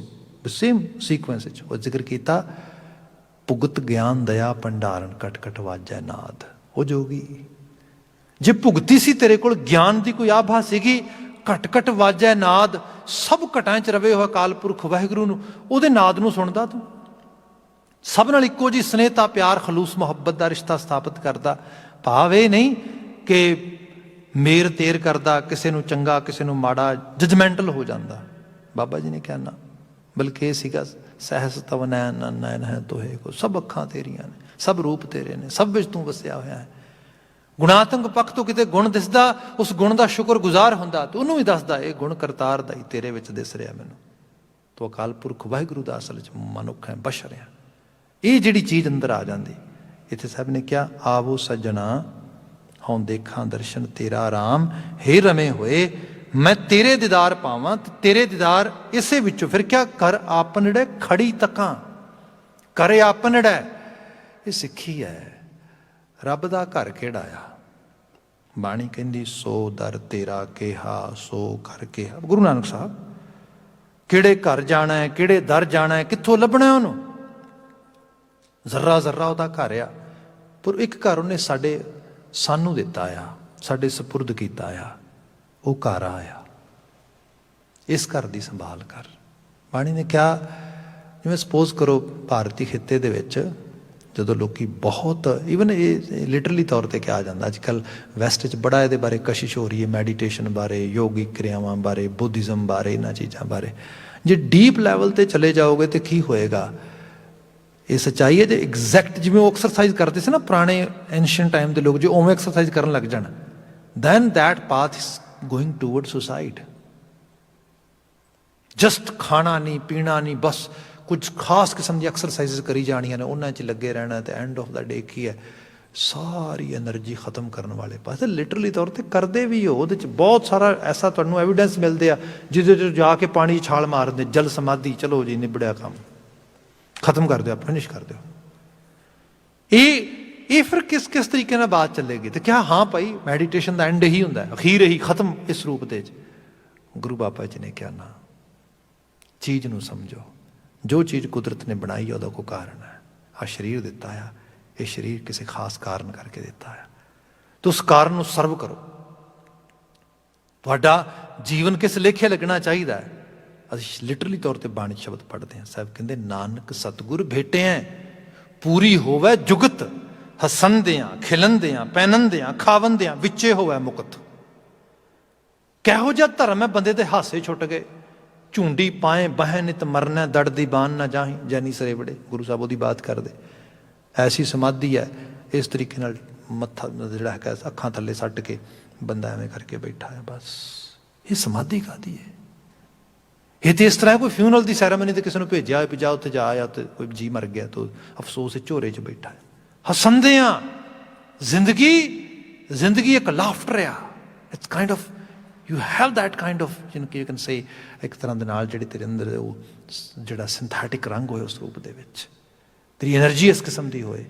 ਸੇਮ ਸੀਕੁਐਂਸ ਵਿੱਚ ਉਹ ਜ਼ਿਕਰ ਕੀਤਾ, ਭੁਗਤ ਗਿਆਨ ਦਇਆ ਭੰਡਾਰਨ ਕਟ ਕਟ ਵਾਜੈ ਨਾਦ। ਉਹ ਜੋਗੀ ਜੇ ਭੁਗਤੀ ਸੀ, ਤੇਰੇ ਕੋਲ ਗਿਆਨ ਦੀ ਕੋਈ ਆਭਾ ਸੀਗੀ, ਘਟ ਘਟ ਵਾਜੈ ਨਾਦ, ਸਭ ਘਟਾਂ 'ਚ ਰਵੇ ਹੋਇਆ ਅਕਾਲ ਪੁਰਖ ਵਾਹਿਗੁਰੂ ਨੂੰ, ਉਹਦੇ ਨਾਦ ਨੂੰ ਸੁਣਦਾ ਤੂੰ, ਸਭ ਨਾਲ ਇੱਕੋ ਜਿਹੀ ਸਨੇਹਤਾ, ਪਿਆਰ, ਖਲੂਸ, ਮੁਹੱਬਤ ਦਾ ਰਿਸ਼ਤਾ ਸਥਾਪਿਤ ਕਰਦਾ। ਭਾਵ ਇਹ ਨਹੀਂ ਕਿ ਮੇਰ ਤੇਰ ਕਰਦਾ, ਕਿਸੇ ਨੂੰ ਚੰਗਾ ਕਿਸੇ ਨੂੰ ਮਾੜਾ, ਜਜਮੈਂਟਲ ਹੋ ਜਾਂਦਾ। ਬਾਬਾ ਜੀ ਨੇ ਕਿਹਾ ਨਾ, ਬਲਕਿ ਇਹ ਸੀਗਾ, ਸਹਿਸ ਤਵ ਨੈਣ ਨੈਣ ਹੈ ਤੋਹੇ ਕੋ, ਸਭ ਅੱਖਾਂ ਤੇਰੀਆਂ ਨੇ, ਸਭ ਰੂਪ ਤੇਰੇ ਨੇ, ਸਭ ਵਿੱਚ ਤੂੰ ਵਸਿਆ ਹੋਇਆ ਹੈ। ਗੁਣਾਤਮਕ ਪੱਖ ਤੋਂ ਕਿਤੇ ਗੁਣ ਦਿਸਦਾ, ਉਸ ਗੁਣ ਦਾ ਸ਼ੁਕਰਗੁਜ਼ਾਰ ਹੁੰਦਾ, ਤੇ ਉਹਨੂੰ ਵੀ ਦੱਸਦਾ, ਇਹ ਗੁਣ ਕਰਤਾਰ ਦਾ ਹੀ ਤੇਰੇ ਵਿੱਚ ਦਿਸ ਰਿਹਾ ਮੈਨੂੰ। ਤੂੰ ਅਕਾਲ ਪੁਰਖ ਵਾਹਿਗੁਰੂ ਦਾ ਅਸਲ 'ਚ ਮਨੁੱਖ ਹੈ, ਬਸ਼ਰ ਹੈ। ਇਹ ਜਿਹੜੀ ਚੀਜ਼ ਅੰਦਰ ਆ ਜਾਂਦੀ। ਇੱਥੇ ਸਾਹਿਬ ਨੇ ਕਿਹਾ, ਆਵੋ ਸੱਜਣਾ ਹਉ ਦੇਖਾਂ ਦਰਸ਼ਨ ਤੇਰਾ ਰਾਮ। ਹੇ ਰਮੇ ਹੋਏ, ਮੈਂ ਤੇਰੇ ਦੀਦਾਰ ਪਾਵਾਂ, ਤੇ ਤੇਰੇ ਦੀਦਾਰ ਇਸੇ ਵਿੱਚੋਂ। ਫਿਰ ਕਿਆ? ਕਰ ਆਪਨੜੇ ਖੜੀ ਤੱਕਾਂ, ਕਰੇ ਆਪਨੜਾ। ਇਹ ਸਿੱਖੀ ਹੈ। ਰੱਬ ਦਾ ਘਰ ਕਿਹੜਾ ਆ? ਬਾਣੀ ਕਹਿੰਦੀ, ਸੋ ਦਰ ਤੇਰਾ ਕਿਹਾ ਸੋ ਘਰ ਕਿਹਾ। ਗੁਰੂ ਨਾਨਕ ਸਾਹਿਬ, ਕਿਹੜੇ ਘਰ ਜਾਣਾ ਹੈ, ਕਿਹੜੇ ਦਰ ਜਾਣਾ ਹੈ, ਕਿੱਥੋਂ ਲੱਭਣਾ ਉਹਨੂੰ? ਜ਼ਰਾ ਜ਼ਰਾ ਉਹਦਾ ਘਰ ਆ। ਪਰ ਇੱਕ ਘਰ ਉਹਨੇ ਸਾਨੂੰ ਦਿੱਤਾ ਆ, ਸਾਡੇ ਸਪੁਰਦ ਕੀਤਾ ਆ, ਉਹ ਘਰ ਆ। ਇਸ ਘਰ ਦੀ ਸੰਭਾਲ ਕਰ। ਬਾਣੀ ਨੇ ਕਿਹਾ, ਜਿਵੇਂ ਸਪੋਜ਼ ਕਰੋ ਭਾਰਤੀ ਖਿੱਤੇ ਦੇ ਵਿੱਚ ਜਦੋਂ ਲੋਕੀ ਬਹੁਤ, ਈਵਨ ਇਹ ਲਿਟਰਲੀ ਤੌਰ 'ਤੇ ਕਿਹਾ ਜਾਂਦਾ, ਅੱਜ ਕੱਲ੍ਹ ਵੈਸਟ 'ਚ ਬੜਾ ਇਹਦੇ ਬਾਰੇ ਕਸ਼ਿਸ਼ ਹੋ ਰਹੀ ਹੈ, ਮੈਡੀਟੇਸ਼ਨ ਬਾਰੇ, ਯੋਗਿਕ ਕਿਰਿਆਵਾਂ ਬਾਰੇ, ਬੁੱਧਿਜ਼ਮ ਬਾਰੇ, ਇਹਨਾਂ ਚੀਜ਼ਾਂ ਬਾਰੇ। ਜੇ ਡੀਪ ਲੈਵਲ 'ਤੇ ਚਲੇ ਜਾਓਗੇ ਤਾਂ ਕੀ ਹੋਏਗਾ? ਇਹ ਸੱਚਾਈ ਹੈ। ਜੇ ਐਗਜ਼ੈਕਟ ਜਿਵੇਂ ਉਹ ਐਕਸਰਸਾਈਜ਼ ਕਰਦੇ ਸੀ ਨਾ ਪੁਰਾਣੇ ਐਂਸ਼ੀਅੰਟ ਟਾਈਮ ਦੇ ਲੋਕ, ਜੇ ਉਵੇਂ ਐਕਸਰਸਾਈਜ਼ ਕਰਨ ਲੱਗ ਜਾਣ, then that path is going towards suicide. Just ਖਾਣਾ ਨਹੀਂ ਪੀਣਾ ਨਹੀਂ, ਬਸ ਕੁਝ ਖਾਸ ਕਿਸਮ ਦੀ ਐਕਸਰਸਾਈਜ਼ ਕਰੀ ਜਾਣੀਆਂ ਨੇ, ਉਹਨਾਂ 'ਚ ਲੱਗੇ ਰਹਿਣਾ, ਤੇ ਐਂਡ ਆਫ ਦਾ ਡੇ ਕੀ ਹੈ? ਸਾਰੀ ਐਨਰਜੀ ਖਤਮ ਕਰਨ ਵਾਲੇ ਪਾਸੇ। ਲਿਟਰਲੀ ਤੌਰ 'ਤੇ ਕਰਦੇ ਵੀ ਹੋ। ਉਹਦੇ 'ਚ ਬਹੁਤ ਸਾਰਾ ਐਸਾ ਤੁਹਾਨੂੰ ਐਵੀਡੈਂਸ ਮਿਲਦੇ ਆ, ਜਿਹਦੇ 'ਚ ਜਾ ਕੇ ਪਾਣੀ 'ਚ ਛਾਲ ਮਾਰਦੇ, ਜਲ ਸਮਾਧੀ, ਚਲੋ ਜੀ ਨਿਬੜਿਆ ਕੰਮ। खत्म कर दो, फिनिश कर दो। ये फिर किस तरीके ਨਾਲ बात ਚੱਲੇਗੀ? तो क्या हाँ भाई मैडिटेशन का एंड ही ਹੁੰਦਾ, अखीर ही खत्म इस रूप ਦੇ गुरु बाबा जी ने क्या ना, चीज़ ਨੂੰ समझो, जो चीज़ कुदरत ने बनाई है ਉਹਦਾ ਕੋਈ ਕਾਰਨ है। आ शरीर दिता है, ये शरीर किसी खास कारण करके दिता है, तो उस कारण ਨੂੰ ਸਰਵ ਕਰੋ। ਤੁਹਾਡਾ ਜੀਵਨ किस लेखे लगना चाहिए है। ਅਸੀਂ ਲਿਟਰਲੀ ਤੌਰ ਤੇ ਬਾਣੀ ਸ਼ਬਦ ਪੜ੍ਹਦੇ ਹਾਂ। ਸਾਹਿਬ ਕਹਿੰਦੇ ਨਾਨਕ ਸਤਿਗੁਰ ਭੇਟਿਆ ਪੂਰੀ ਹੋਵੇ ਜੁਗਤ, ਹਸੰਦਿਆਂ ਖਿਲੰਦਿਆਂ ਪਹਿਨੰਦਿਆਂ ਖਾਵੰਦਿਆਂ ਵਿੱਚੇ ਹੋਵੇ ਮੁਕਤ। ਕਿਹੋ ਜਿਹਾ ਧਰਮ ਹੈ ਬੰਦੇ ਦੇ ਹਾਸੇ ਛੁੱਟ ਗਏ। ਝੁੰਡੀ ਪਾਏ ਬਹਿ ਨਿਤ ਮਰਨਾ, ਦੜ ਦੀ ਬਾਣ ਨਾ ਜਾਹੀਂ ਜੈਨੀ ਸਰੇ ਬੜੇ। ਗੁਰੂ ਸਾਹਿਬ ਉਹਦੀ ਬਾਤ ਕਰਦੇ। ਐਸੀ ਸਮਾਧੀ ਹੈ, ਇਸ ਤਰੀਕੇ ਨਾਲ ਮੱਥਾ ਜਿਹੜਾ ਹੈਗਾ ਅੱਖਾਂ ਥੱਲੇ ਸੱਟ ਕੇ ਬੰਦਾ ਐਵੇਂ ਕਰਕੇ ਬੈਠਾ ਹੈ। ਬਸ ਇਹ ਸਮਾਧੀ ਕਾਹਦੀ ਹੈ? ਇਹ ਤੇ ਇਸ ਤਰ੍ਹਾਂ ਕੋਈ ਫਿਊਨਰਲ ਦੀ ਸੈਰਾਮਨੀ ਤੇ ਕਿਸੇ ਨੂੰ ਭੇਜਿਆ ਵੀ ਜਾ ਉੱਥੇ ਜਾ ਆਇਆ ਤੇ ਕੋਈ ਜੀ ਮਰ ਗਿਆ ਤਾਂ ਅਫਸੋਸ ਝੋਰੇ 'ਚ ਬੈਠਾ ਹੈ। ਹੱਸੰਦਿਆਂ ਜ਼ਿੰਦਗੀ ਇੱਕ ਲਾਫਟਰ ਆ। It's kind of you have that kind of you can say ਇੱਕ ਤਰ੍ਹਾਂ ਦੇ ਨਾਲ ਜਿਹੜੇ ਤੇਰੇ ਅੰਦਰ ਉਹ ਜਿਹੜਾ ਸਿੰਥੈਟਿਕ ਰੰਗ ਹੋਏ ਉਸ ਰੂਪ ਦੇ ਵਿੱਚ, ਤੇਰੀ ਐਨਰਜੀ ਇਸ ਕਿਸਮ ਦੀ ਹੋਏ।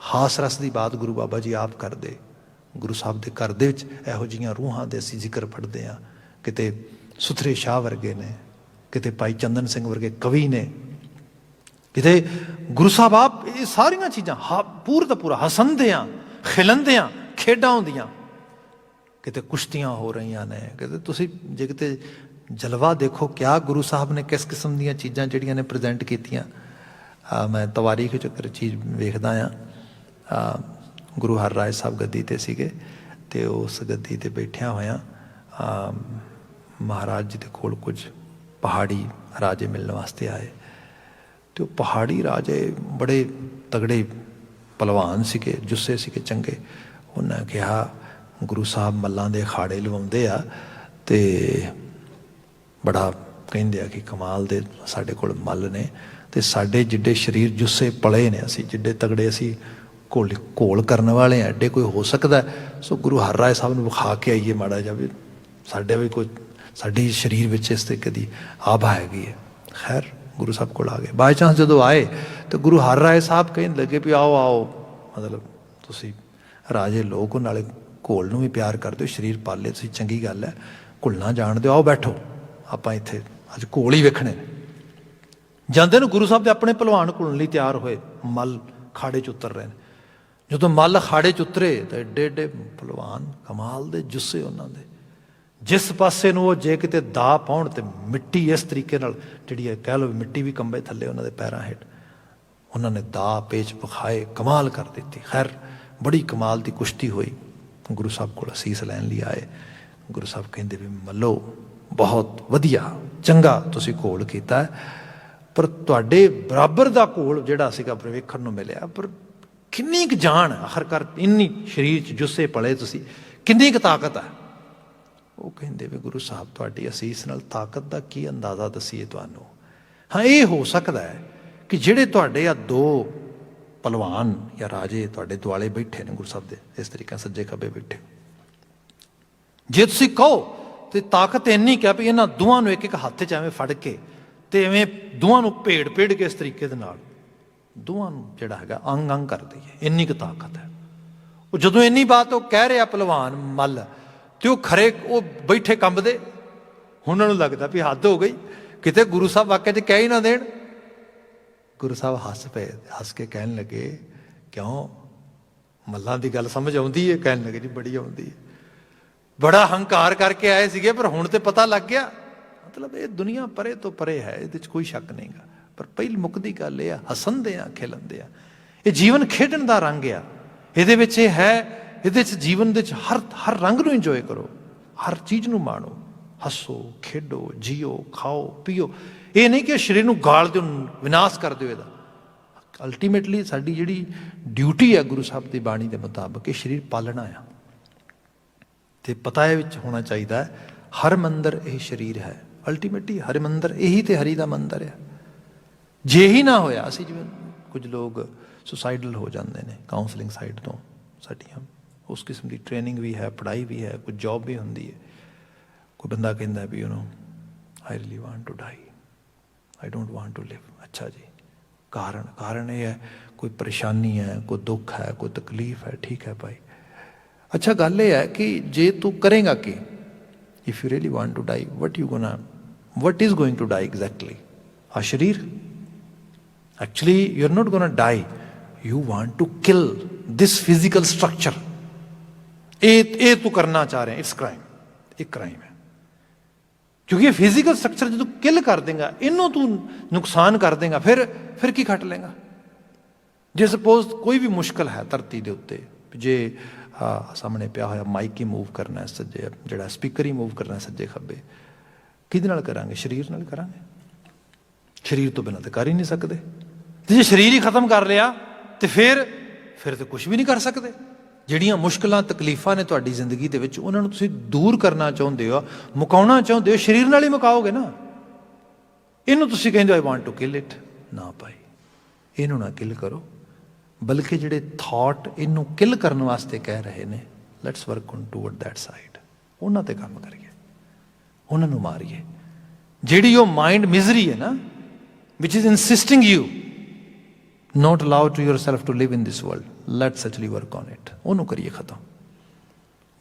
ਹਾਸ ਰਸ ਦੀ ਬਾਤ ਗੁਰੂ ਬਾਬਾ ਜੀ ਆਪ ਕਰਦੇ। ਗੁਰੂ ਸਾਹਿਬ ਦੇ ਘਰ ਦੇ ਵਿੱਚ ਇਹੋ ਜਿਹੀਆਂ ਰੂਹਾਂ ਦੇ ਅਸੀਂ ਜ਼ਿਕਰ ਪੜ੍ਹਦੇ ਹਾਂ। ਕਿਤੇ ਸੁਥਰੇ ਸ਼ਾਹ ਵਰਗੇ ਨੇ, ਕਿਤੇ ਭਾਈ ਚੰਦਨ ਸਿੰਘ ਵਰਗੇ ਕਵੀ ਨੇ, ਕਿਤੇ ਗੁਰੂ ਸਾਹਿਬ ਆਪ। ਇਹ ਸਾਰੀਆਂ ਚੀਜ਼ਾਂ ਪੂਰਾ ਦਾ ਪੂਰਾ ਹਸੰਦਿਆਂ ਖਿਲੰਦਿਆਂ ਖੇਡਾਂ ਹੁੰਦੀਆਂ, ਕਿਤੇ ਕੁਸ਼ਤੀਆਂ ਹੋ ਰਹੀਆਂ ਨੇ, ਕਿਤੇ ਤੁਸੀਂ ਜੇ ਕਿਤੇ ਜਲਵਾ ਦੇਖੋ ਕਿਆ ਗੁਰੂ ਸਾਹਿਬ ਨੇ ਕਿਸ ਕਿਸਮ ਦੀਆਂ ਚੀਜ਼ਾਂ ਜਿਹੜੀਆਂ ਨੇ ਪ੍ਰਜੈਂਟ ਕੀਤੀਆਂ। ਮੈਂ ਤਵਾਰੀਖ 'ਚ ਇੱਕ ਚੀਜ਼ ਵੇਖਦਾ ਹਾਂ। ਗੁਰੂ ਹਰਰਾਏ ਸਾਹਿਬ ਗੱਦੀ 'ਤੇ ਸੀਗੇ ਅਤੇ ਉਸ ਗੱਦੀ 'ਤੇ ਬੈਠਿਆਂ ਹੋਇਆਂ ਮਹਾਰਾਜ ਜੀ ਦੇ ਕੋਲ ਕੁਝ ਪਹਾੜੀ ਰਾਜੇ ਮਿਲਣ ਵਾਸਤੇ ਆਏ। ਅਤੇ ਉਹ ਪਹਾੜੀ ਰਾਜੇ ਬੜੇ ਤਗੜੇ ਭਲਵਾਨ ਸੀਗੇ, ਜੁੱਸੇ ਸੀਗੇ ਚੰਗੇ। ਉਹਨਾਂ ਕਿਹਾ ਗੁਰੂ ਸਾਹਿਬ ਮੱਲਾਂ ਦੇ ਅਖਾੜੇ ਲਵਾਉਂਦੇ ਆ ਅਤੇ ਬੜਾ ਕਹਿੰਦੇ ਆ ਕਿ ਕਮਾਲ ਦੇ ਸਾਡੇ ਕੋਲ ਮੱਲ ਨੇ, ਅਤੇ ਸਾਡੇ ਜਿੱਡੇ ਸਰੀਰ ਜੁੱਸੇ ਪਲੇ ਨੇ, ਅਸੀਂ ਜਿੱਡੇ ਤਗੜੇ ਅਸੀਂ ਘੋਲ ਕਰਨ ਵਾਲੇ ਆ, ਐਡੇ ਕੋਈ ਹੋ ਸਕਦਾ? ਸੋ ਗੁਰੂ ਹਰਰਾਏ ਸਾਹਿਬ ਨੂੰ ਵਿਖਾ ਕੇ ਆਈਏ ਮਾੜਾ ਜਿਹਾ ਵੀ ਸਾਡੇ ਵੀ ਕੋਈ ਸਾਡੇ ਸਰੀਰ ਵਿੱਚ ਇਸ ਤਰੀਕੇ ਦੀ ਆਭਾ ਹੈਗੀ ਹੈ। ਖੈਰ ਗੁਰੂ ਸਾਹਿਬ ਕੋਲ ਆ ਗਏ। ਬਾਈ ਚਾਂਸ ਜਦੋਂ ਆਏ ਤਾਂ ਗੁਰੂ ਹਰਰਾਏ ਸਾਹਿਬ ਕਹਿਣ ਲੱਗੇ ਵੀ ਆਓ ਆਓ, ਮਤਲਬ ਤੁਸੀਂ ਰਾਜੇ ਲੋਕ ਨਾਲੇ ਘੋਲ ਨੂੰ ਵੀ ਪਿਆਰ ਕਰਦੇ ਹੋ, ਸਰੀਰ ਪਾਲੇ ਤੁਸੀਂ, ਚੰਗੀ ਗੱਲ ਹੈ, ਘੁਲਣਾ ਜਾਣਦੇ ਹੋ, ਆਓ ਬੈਠੋ, ਆਪਾਂ ਇੱਥੇ ਅੱਜ ਘੋਲ ਹੀ ਵੇਖਣੇ ਨੇ। ਜਾਂਦੇ ਨੂੰ ਗੁਰੂ ਸਾਹਿਬ ਦੇ ਆਪਣੇ ਭਲਵਾਨ ਘੁਲਣ ਲਈ ਤਿਆਰ ਹੋਏ, ਮੱਲ ਖਾੜੇ 'ਚ ਉਤਰ ਰਹੇ ਨੇ। ਜਦੋਂ ਮੱਲ ਖਾੜੇ 'ਚ ਉਤਰੇ ਤਾਂ ਏਡੇ ਏਡੇ ਭਲਵਾਨ, ਕਮਾਲ ਦੇ ਜੁੱਸੇ ਉਹਨਾਂ ਦੇ। ਜਿਸ ਪਾਸੇ ਨੂੰ ਉਹ ਜੇ ਕਿਤੇ ਦਾ ਪਾਉਣ ਤੇ ਮਿੱਟੀ ਇਸ ਤਰੀਕੇ ਨਾਲ ਜਿਹੜੀ ਹੈ ਕਹਿ ਲਓ ਮਿੱਟੀ ਵੀ ਕੰਬੇ ਥੱਲੇ ਉਹਨਾਂ ਦੇ ਪੈਰਾਂ ਹੇਠ। ਉਹਨਾਂ ਨੇ ਦਾ ਪੇਚ ਵਿਖਾਏ, ਕਮਾਲ ਕਰ ਦਿੱਤੀ। ਖੈਰ ਬੜੀ ਕਮਾਲ ਦੀ ਕੁਸ਼ਤੀ ਹੋਈ। ਗੁਰੂ ਸਾਹਿਬ ਕੋਲ ਅਸੀਸ ਲੈਣ ਲਈ ਆਏ। ਗੁਰੂ ਸਾਹਿਬ ਕਹਿੰਦੇ ਵੀ ਮੱਲੋ ਬਹੁਤ ਵਧੀਆ ਚੰਗਾ ਤੁਸੀਂ ਘੋਲ ਕੀਤਾ, ਪਰ ਤੁਹਾਡੇ ਬਰਾਬਰ ਦਾ ਘੋਲ ਜਿਹੜਾ ਸੀਗਾ ਵੇਖਣ ਨੂੰ ਮਿਲਿਆ, ਪਰ ਕਿੰਨੀ ਕੁ ਜਾਨ ਆਖਰਕਾਰ ਇੰਨੀ ਸਰੀਰ 'ਚ ਜੁੱਸੇ ਪਲੇ ਤੁਸੀਂ, ਕਿੰਨੀ ਕੁ ਤਾਕਤ ਹੈ? ਉਹ ਕਹਿੰਦੇ ਵੀ ਗੁਰੂ ਸਾਹਿਬ ਤੁਹਾਡੀ ਅਸੀਸ ਨਾਲ ਤਾਕਤ ਦਾ ਕੀ ਅੰਦਾਜ਼ਾ ਦੱਸੀਏ ਤੁਹਾਨੂੰ। ਹਾਂ ਇਹ ਹੋ ਸਕਦਾ ਹੈ ਕਿ ਜਿਹੜੇ ਤੁਹਾਡੇ ਆ ਦੋ ਭਲਵਾਨ ਜਾਂ ਰਾਜੇ ਤੁਹਾਡੇ ਦੁਆਲੇ ਬੈਠੇ ਨੇ ਗੁਰੂ ਸਾਹਿਬ ਦੇ ਇਸ ਤਰੀਕੇ ਸੱਜੇ ਖੱਬੇ ਬੈਠੇ, ਜੇ ਤੁਸੀਂ ਕਹੋ ਤੇ ਤਾਕਤ ਇੰਨੀ ਕਿ ਵੀ ਇਹਨਾਂ ਦੋਵਾਂ ਨੂੰ ਇੱਕ ਇੱਕ ਹੱਥ 'ਚ ਐਵੇਂ ਫੜ ਕੇ ਤੇ ਐਵੇਂ ਦੋਵਾਂ ਨੂੰ ਭੇੜ ਕੇ ਇਸ ਤਰੀਕੇ ਦੇ ਨਾਲ ਦੋਵਾਂ ਨੂੰ ਜਿਹੜਾ ਹੈਗਾ ਅੰਗ ਅੰਗ ਕਰ ਦਈਏ, ਇੰਨੀ ਕੁ ਤਾਕਤ ਹੈ। ਉਹ ਜਦੋਂ ਇੰਨੀ ਬਾਤ ਉਹ ਕਹਿ ਰਿਹਾ ਭਲਵਾਨ ਮੱਲ, ਤੇ ਉਹ ਖਰੇ ਉਹ ਬੈਠੇ ਕੰਬਦੇ। ਉਹਨਾਂ ਨੂੰ ਲੱਗਦਾ ਵੀ ਹੱਦ ਹੋ ਗਈ, ਕਿਤੇ ਗੁਰੂ ਸਾਹਿਬ ਵਾਕਿਆ 'ਚ ਕਹਿ ਹੀ ਨਾ ਦੇਣ। ਗੁਰੂ ਸਾਹਿਬ ਹੱਸ ਪਏ, ਹੱਸ ਕੇ ਕਹਿਣ ਲੱਗੇ ਕਿਉਂ ਮੱਲਾਂ ਦੀ ਗੱਲ ਸਮਝ ਆਉਂਦੀ ਹੈ? ਕਹਿਣ ਲੱਗੇ ਜੀ ਬੜੀ ਆਉਂਦੀ ਹੈ। ਬੜਾ ਹੰਕਾਰ ਕਰਕੇ ਆਏ ਸੀਗੇ, ਪਰ ਹੁਣ ਤੇ ਪਤਾ ਲੱਗ ਗਿਆ। ਮਤਲਬ ਇਹ ਦੁਨੀਆ ਪਰੇ ਤੋਂ ਪਰੇ ਹੈ, ਇਹਦੇ 'ਚ ਕੋਈ ਸ਼ੱਕ ਨਹੀਂ ਗਾ। ਪਰ ਪਹਿਲੀ ਮੁੱਕਦੀ ਗੱਲ ਇਹ ਆ, ਹੱਸਣਦੇ ਆ ਖਿਲੰਦੇ ਆ। ਇਹ ਜੀਵਨ ਖੇਡਣ ਦਾ ਰੰਗ ਆ। ਇਹਦੇ ਵਿੱਚ ਇਹ ਹੈ, ਇਹਦੇ 'ਚ ਜੀਵਨ ਦੇ 'ਚ ਹਰ ਰੰਗ ਨੂੰ ਇੰਜੋਏ ਕਰੋ, ਹਰ ਚੀਜ਼ ਨੂੰ ਮਾਣੋ, ਹੱਸੋ ਖੇਡੋ, ਜੀਓ, ਖਾਓ ਪੀਓ। ਇਹ ਨਹੀਂ ਕਿ ਸਰੀਰ ਨੂੰ ਗਾਲ ਦਿਓ, ਵਿਨਾਸ਼ ਕਰ ਦਿਓ ਇਹਦਾ। ਅਲਟੀਮੇਟਲੀ ਸਾਡੀ ਜਿਹੜੀ ਡਿਊਟੀ ਹੈ ਗੁਰੂ ਸਾਹਿਬ ਦੀ ਬਾਣੀ ਦੇ ਮੁਤਾਬਕ ਇਹ ਸਰੀਰ ਪਾਲਣਾ ਆ। ਅਤੇ ਪਤਾ ਇਹ ਵਿੱਚ ਹੋਣਾ ਚਾਹੀਦਾ ਹੈ ਹਰ ਮੰਦਰ ਇਹ ਸਰੀਰ ਹੈ। ਅਲਟੀਮੇਟਲੀ ਹਰ ਮੰਦਰ ਇਹੀ ਤੇ ਹਰੀ ਦਾ ਮੰਦਰ ਆ। ਜੇ ਹੀ ਨਾ ਹੋਇਆ, ਅਸੀਂ ਜਿਵੇਂ ਕੁਝ ਲੋਕ ਸੁਸਾਈਡਲ ਹੋ ਜਾਂਦੇ ਨੇ ਕਾਉਂਸਲਿੰਗ ਸਾਈਡ ਤੋਂ, ਸਾਡੀਆਂ ਉਸ ਕਿਸਮ ਦੀ ਟ੍ਰੇਨਿੰਗ ਵੀ ਹੈ, ਪੜ੍ਹਾਈ ਵੀ ਹੈ, ਕੁਝ ਜੋਬ ਵੀ ਹੁੰਦੀ ਹੈ। ਕੋਈ ਬੰਦਾ ਕਹਿੰਦਾ ਵੀ I really want to die, I don't want to live. ਅੱਛਾ ਜੀ, कारण ये है कोई परेशानी है, कोई दुख है, कोई तकलीफ है, ठीक है भाई। अच्छा गल ये है कि जे तू करेगा कि if you really want to die, what is going to die exactly? आ शरीर। Actually you are not gonna die, you want to kill this physical structure. ये तू करना चाह रहे हैं, इट्स क्राइम, एक क्राइम है। क्योंकि ये फिजिकल स्ट्रक्चर जो तू किल कर देगा, इनों तू नुकसान कर देगा, फिर की खट लेगा। जे सपोज कोई भी मुश्किल है धरती के उत्ते, जे सामने पिया होया माइक ही मूव करना है, सज्जे जिहड़ा स्पीकर ही मूव करना है सज्जे खब्बे, किहदे नाल करांगे? शरीर नाल करांगे। शरीर तो बिना तो कर ही नहीं सकते। जे शरीर ही खत्म कर लिया तो फिर तो कुछ भी नहीं कर सकते। ਜਿਹੜੀਆਂ ਮੁਸ਼ਕਲਾਂ ਤਕਲੀਫਾਂ ਨੇ ਤੁਹਾਡੀ ਜ਼ਿੰਦਗੀ ਦੇ ਵਿੱਚ, ਉਹਨਾਂ ਨੂੰ ਤੁਸੀਂ ਦੂਰ ਕਰਨਾ ਚਾਹੁੰਦੇ ਹੋ, ਮੁਕਾਉਣਾ ਚਾਹੁੰਦੇ ਹੋ, ਸਰੀਰ ਨਾਲ ਹੀ ਮੁਕਾਓਗੇ ਨਾ। ਇਹਨੂੰ ਤੁਸੀਂ ਕਹਿੰਦੇ ਹੋ I want to kill it, ਨਾ ਭਾਈ, ਇਹਨੂੰ ਨਾ ਕਿਲ ਕਰੋ, ਬਲਕਿ ਜਿਹੜੇ ਥਾਟ ਇਹਨੂੰ ਕਿਲ ਕਰਨ ਵਾਸਤੇ ਕਹਿ ਰਹੇ ਨੇ, let's work on toward that side, ਉਹਨਾਂ ਤੇ ਕੰਮ ਕਰੀਏ, ਉਹਨਾਂ ਨੂੰ ਮਾਰੀਏ। ਜਿਹੜੀ ਉਹ ਮਾਈਂਡ ਮਿਜ਼ਰੀ ਹੈ ਨਾ, which is insisting you not allow to yourself to live in this world, let's actually work on it, ਉਹਨੂੰ ਕਰੀਏ ਖਤਮ।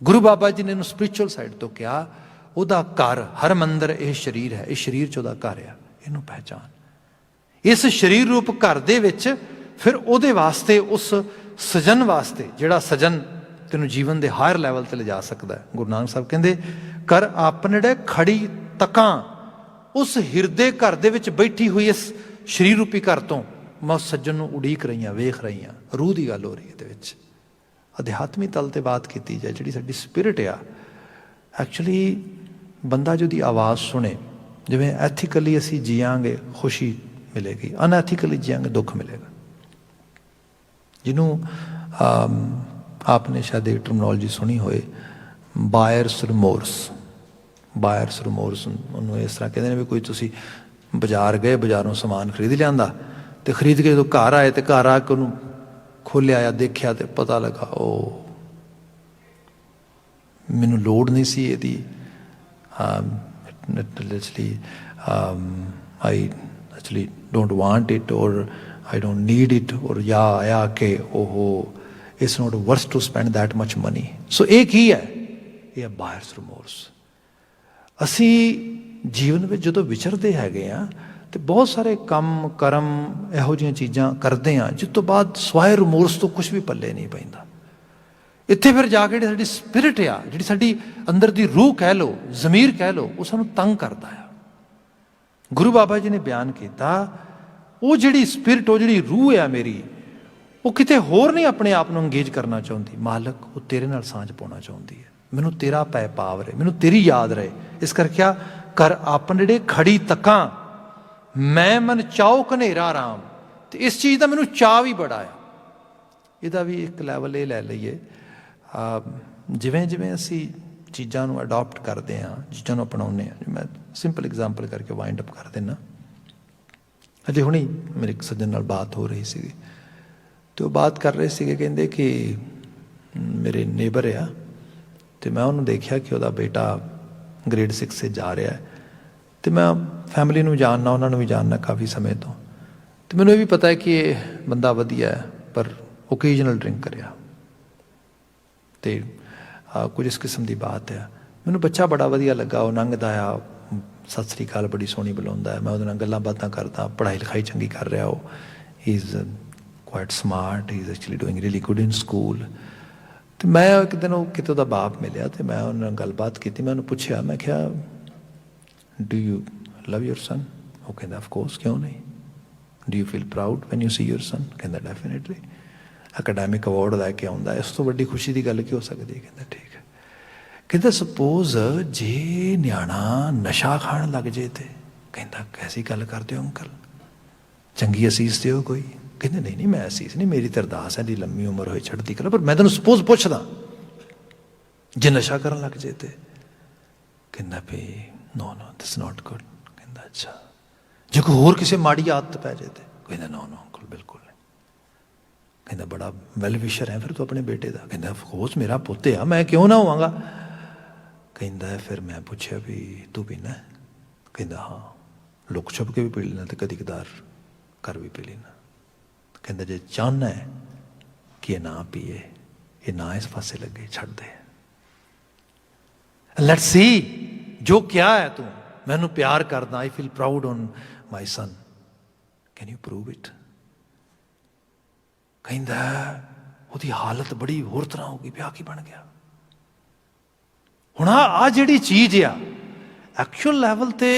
ਗੁਰੂ ਬਾਬਾ ਜੀ ਨੇ ਇਹਨੂੰ ਸਪਿਰਿਚੁਅਲ ਸਾਈਡ ਤੋਂ ਕਿਹਾ, ਉਹਦਾ ਘਰ ਹਰ ਮੰਦਰ ਇਹ ਸਰੀਰ ਹੈ, ਇਹ ਸਰੀਰ 'ਚ ਉਹਦਾ ਘਰ ਆ, ਇਹਨੂੰ ਪਹਿਚਾਨ। ਇਸ ਸਰੀਰ ਰੂਪ ਘਰ ਦੇ ਵਿੱਚ ਫਿਰ ਉਹਦੇ ਵਾਸਤੇ, ਉਸ ਸਜਨ ਵਾਸਤੇ, ਜਿਹੜਾ ਸਜਨ ਤੈਨੂੰ ਜੀਵਨ ਦੇ ਹਾਇਰ ਲੈਵਲ ਤੇ ਲਿਜਾ ਸਕਦਾ ਹੈ। ਗੁਰੂ ਨਾਨਕ ਸਾਹਿਬ ਕਹਿੰਦੇ ਕਰ ਆਪਨੜੇ ਖੜੀ ਤਕਾਂ, ਉਸ ਹਿਰਦੇ ਘਰ ਦੇ ਵਿੱਚ ਬੈਠੀ ਹੋਈ ਇਸ ਸਰੀਰ ਰੂਪੀ ਘਰ ਤੋਂ ਮੈਂ ਉਸ ਸੱਜਣ ਨੂੰ ਉਡੀਕ ਰਹੀ ਹਾਂ, ਵੇਖ ਰਹੀ ਹਾਂ। ਰੂਹ ਦੀ ਗੱਲ ਹੋ ਰਹੀ ਇਹਦੇ ਵਿੱਚ, ਅਧਿਆਤਮੀ ਤਲ 'ਤੇ ਬਾਤ ਕੀਤੀ ਜਾਏ, ਜਿਹੜੀ ਸਾਡੀ ਸਪਿਰਿਟ ਆ। ਐਕਚੁਅਲੀ ਬੰਦਾ ਜਿਹਦੀ ਆਵਾਜ਼ ਸੁਣੇ, ਜਿਵੇਂ ਐਥੀਕਲੀ ਅਸੀਂ ਜੀਆਂਗੇ ਖੁਸ਼ੀ ਮਿਲੇਗੀ, ਅਨਐਥੀਕਲੀ ਜੀਆਂਗੇ ਦੁੱਖ ਮਿਲੇਗਾ। ਜਿਹਨੂੰ ਆਪਨੇ ਸ਼ਾਇਦ ਇਹ ਟਰਮਨੋਲੋਜੀ ਸੁਣੀ ਹੋਏ, ਬਾਇਰਸ ਰਿਮੋਰਸ। ਬਾਇਰਸ ਰਿਮੋਰਸ ਉਹਨੂੰ ਇਸ ਤਰ੍ਹਾਂ ਕਹਿੰਦੇ ਨੇ ਵੀ ਕੋਈ ਤੁਸੀਂ ਬਾਜ਼ਾਰ ਗਏ, ਬਾਜ਼ਾਰੋਂ ਸਮਾਨ ਖਰੀਦ ਲਿਆਂਦਾ, ਤੇ ਖਰੀਦ ਕੇ ਜਦੋਂ ਘਰ ਆਏ ਤੇ ਘਰ ਆ ਕੇ ਉਹਨੂੰ ਖੋਲ੍ਹਿਆ ਆ, ਦੇਖਿਆ ਤੇ ਪਤਾ ਲੱਗਾ ਉਹ ਮੈਨੂੰ ਲੋੜ ਨਹੀਂ ਸੀ ਇਹਦੀ, ਆਈ ਐਕਚੁਅਲੀ ਡੋਂਟ ਵਾਂਟ ਇਟ, ਔਰ ਆਈ ਡੋਂਟ ਨੀਡ ਇਟ, ਔਰ ਜਾਂ ਆਇਆ ਕਿ ਉਹ it's not worth to spend that much money. So ਇਹ ਕੀ ਹੈ? ਇਹ ਹੈ ਬਾਇਰਸ ਰਿਮੋਰਸ। ਅਸੀਂ ਜੀਵਨ ਵਿੱਚ ਜਦੋਂ ਵਿਚਰਦੇ ਹੈਗੇ ਹਾਂ ਤੇ ਬਹੁਤ ਸਾਰੇ ਕੰਮ ਕਰਮ ਇਹੋ ਜਿਹੀਆਂ ਚੀਜ਼ਾਂ ਕਰਦੇ ਹਾਂ ਜਿਸ ਤੋਂ ਬਾਅਦ ਸਵਾਏ ਰਿਮੋਰਸ ਤੋਂ ਕੁਛ ਵੀ ਪੱਲੇ ਨਹੀਂ ਪੈਂਦਾ। ਇੱਥੇ ਫਿਰ ਜਾ ਕੇ ਜਿਹੜੀ ਸਾਡੀ ਸਪਿਰਿਟ ਆ, ਜਿਹੜੀ ਸਾਡੀ ਅੰਦਰ ਦੀ ਰੂਹ ਕਹਿ ਲਓ, ਜ਼ਮੀਰ ਕਹਿ ਲਓ, ਉਹ ਸਾਨੂੰ ਤੰਗ ਕਰਦਾ ਆ। ਗੁਰੂ ਬਾਬਾ ਜੀ ਨੇ ਬਿਆਨ ਕੀਤਾ, ਉਹ ਜਿਹੜੀ ਸਪਿਰਿਟ, ਉਹ ਜਿਹੜੀ ਰੂਹ ਆ ਮੇਰੀ, ਉਹ ਕਿਤੇ ਹੋਰ ਨਹੀਂ ਆਪਣੇ ਆਪ ਨੂੰ ਅੰਗੇਜ ਕਰਨਾ ਚਾਹੁੰਦੀ। ਮਾਲਕ, ਉਹ ਤੇਰੇ ਨਾਲ ਸਾਂਝ ਪਾਉਣਾ ਚਾਹੁੰਦੀ ਹੈ। ਮੈਨੂੰ ਤੇਰਾ ਪੈ ਪਾਵ ਰਹੇ, ਮੈਨੂੰ ਤੇਰੀ ਯਾਦ ਰਹੇ। ਇਸ ਕਰਕੇ ਕਰ ਆਪਣੇ ਜਿਹੜੇ ਖੜੀ ਤੱਕਾਂ ਮੈਂ ਮਨ ਚਾਓ ਘਨੇਰਾ ਰਾਮ। ਤੇ ਇਸ ਚੀਜ਼ ਦਾ ਮੈਨੂੰ ਚਾਅ ਵੀ ਬੜਾ ਆ। ਇਹਦਾ ਵੀ ਇੱਕ ਲੈਵਲ ਇਹ ਲੈ ਲਈਏ, ਜਿਵੇਂ ਜਿਵੇਂ ਅਸੀਂ ਚੀਜ਼ਾਂ ਨੂੰ ਅਡੋਪਟ ਕਰਦੇ ਹਾਂ, ਚੀਜ਼ਾਂ ਨੂੰ ਅਪਣਾਉਂਦੇ ਹਾਂ। ਮੈਂ ਸਿੰਪਲ ਐਗਜ਼ਾਮਪਲ ਕਰਕੇ ਵਾਈਂਡ ਅਪ ਕਰ ਦਿੰਦਾ। ਅਜੇ ਹੁਣੀ ਮੇਰੇ ਇੱਕ ਸੱਜਣ ਨਾਲ ਬਾਤ ਹੋ ਰਹੀ ਸੀਗੀ, ਅਤੇ ਉਹ ਬਾਤ ਕਰ ਰਹੇ ਸੀਗੇ, ਕਹਿੰਦੇ ਕਿ ਮੇਰੇ ਨੇਬਰ ਆ, ਅਤੇ ਮੈਂ ਉਹਨੂੰ ਦੇਖਿਆ ਕਿ ਉਹਦਾ ਬੇਟਾ ਗ੍ਰੇਡ 6 'ਤੇ ਜਾ ਰਿਹਾ। ਅਤੇ ਮੈਂ ਫੈਮਿਲੀ ਨੂੰ ਜਾਣਨਾ, ਉਹਨਾਂ ਨੂੰ ਵੀ ਜਾਣਨਾ ਕਾਫੀ ਸਮੇਂ ਤੋਂ, ਅਤੇ ਮੈਨੂੰ ਇਹ ਵੀ ਪਤਾ ਹੈ ਕਿ ਇਹ ਬੰਦਾ ਵਧੀਆ ਹੈ, ਪਰ ਓਕੇਜਨਲ ਡਰਿੰਕ ਕਰਿਆ, ਅਤੇ ਕੁਝ ਇਸ ਕਿਸਮ ਦੀ ਬਾਤ ਹੈ। ਮੈਨੂੰ ਬੱਚਾ ਬੜਾ ਵਧੀਆ ਲੱਗਾ, ਉਹ ਲੰਘਦਾ ਆ, ਸਤਿ ਸ਼੍ਰੀ ਅਕਾਲ ਬੜੀ ਸੋਹਣੀ ਬੁਲਾਉਂਦਾ, ਮੈਂ ਉਹਦੇ ਨਾਲ ਗੱਲਾਂ ਬਾਤਾਂ ਕਰਦਾ, ਪੜ੍ਹਾਈ ਲਿਖਾਈ ਚੰਗੀ ਕਰ ਰਿਹਾ, ਉਹ ਹੀ is quite smart, he is actually doing really good in school. ਅਤੇ ਮੈਂ ਇੱਕ ਦਿਨ ਉਹ ਕਿਤੇ ਉਹਦਾ ਬਾਪ ਮਿਲਿਆ, ਅਤੇ ਮੈਂ ਉਹਨਾਂ ਨਾਲ ਗੱਲਬਾਤ ਕੀਤੀ। ਮੈਂ ਉਹਨੂੰ ਪੁੱਛਿਆ, ਮੈਂ ਕਿਹਾ do you love your son? ਉਹ ਕਹਿੰਦਾ ਆਫ ਕੋਰਸ, ਕਿਉਂ ਨਹੀਂ। Do you feel proud when you see your son? ਕਹਿੰਦਾ ਡੈਫੀਨੇਟਲੀ। ਅਕੈਡੈਮਿਕ ਅਵਾਰਡ ਲੈ ਕੇ ਆਉਂਦਾ, ਇਸ ਤੋਂ ਵੱਡੀ ਖੁਸ਼ੀ ਦੀ ਗੱਲ ਕੀ ਹੋ ਸਕਦੀ ਹੈ? ਕਹਿੰਦਾ ਠੀਕ ਹੈ। ਕਹਿੰਦਾ ਸਪੋਜ਼ ਜੇ ਨਿਆਣਾ ਨਸ਼ਾ ਖਾਣ ਲੱਗ ਜੇ ਤੇ? ਕਹਿੰਦਾ ਕੈਸੀ ਗੱਲ ਕਰਦੇ ਹੋ ਅੰਕਲ, ਚੰਗੀ ਅਸੀਸ ਦਿਓ ਕੋਈ। ਕਹਿੰਦੇ ਨਹੀਂ ਨਹੀਂ, ਮੈਂ ਅਸੀਸ ਨਹੀਂ, ਮੇਰੀ ਤਾਂ ਅਰਦਾਸ ਹੈ ਦੀ ਲੰਮੀ ਉਮਰ ਹੋਏ ਚੜ੍ਹਦੀ ਕਲਾ, ਪਰ ਮੈਂ ਤੈਨੂੰ ਸਪੋਜ਼ ਪੁੱਛਦਾ ਜੇ ਨਸ਼ਾ ਕਰਨ ਲੱਗ ਜੇ ਤੇ? ਕਹਿੰਦਾ ਵੀ ਨੋ ਨੋ, ਦਿਸ ਨਾਟ ਗੁੱਡ। ਕਹਿੰਦਾ ਅੱਛਾ, ਜੇ ਕੋਈ ਹੋਰ ਕਿਸੇ ਮਾੜੀ ਆਦਤ ਪੈ ਜੇ ਤੇ? ਕਹਿੰਦਾ ਨੋ ਨੋ ਅੰਕਲ, ਬਿਲਕੁਲ ਨਹੀਂ। ਕਹਿੰਦਾ ਬੜਾ ਵੈਲ ਵਿਸ਼ਰ ਹੈ ਫਿਰ ਤੂੰ ਆਪਣੇ ਬੇਟੇ ਦਾ? ਕਹਿੰਦਾ ਆਫ ਕੋਰਸ, ਮੇਰਾ ਪੁੱਤ ਆ, ਮੈਂ ਕਿਉਂ ਨਾ ਹੋਵਾਂਗਾ। ਕਹਿੰਦਾ ਫਿਰ ਮੈਂ ਪੁੱਛਿਆ ਵੀ ਤੂੰ ਪੀਨਾ? ਕਹਿੰਦਾ ਹਾਂ, ਲੁਕ ਛੁਪ ਕੇ ਵੀ ਪੀ ਲੈਣਾ ਅਤੇ ਕਦੀ ਕਦਾਰ ਘਰ ਵੀ ਪੀ ਲੈਣਾ। कहते जे चाहना है कि ये ना पीए, ये ना इस पासे लगे, छड़ दे। लेट्स सी जो क्या है तू, मैनू प्यार करदा, I feel proud on my son, can you prove it. कहता ਉਹਦੀ हालत बड़ी होर तरह हो गई, ब्याह की बन गया। हुण आ जिहड़ी चीज़ आ एक्चुअल लैवल ते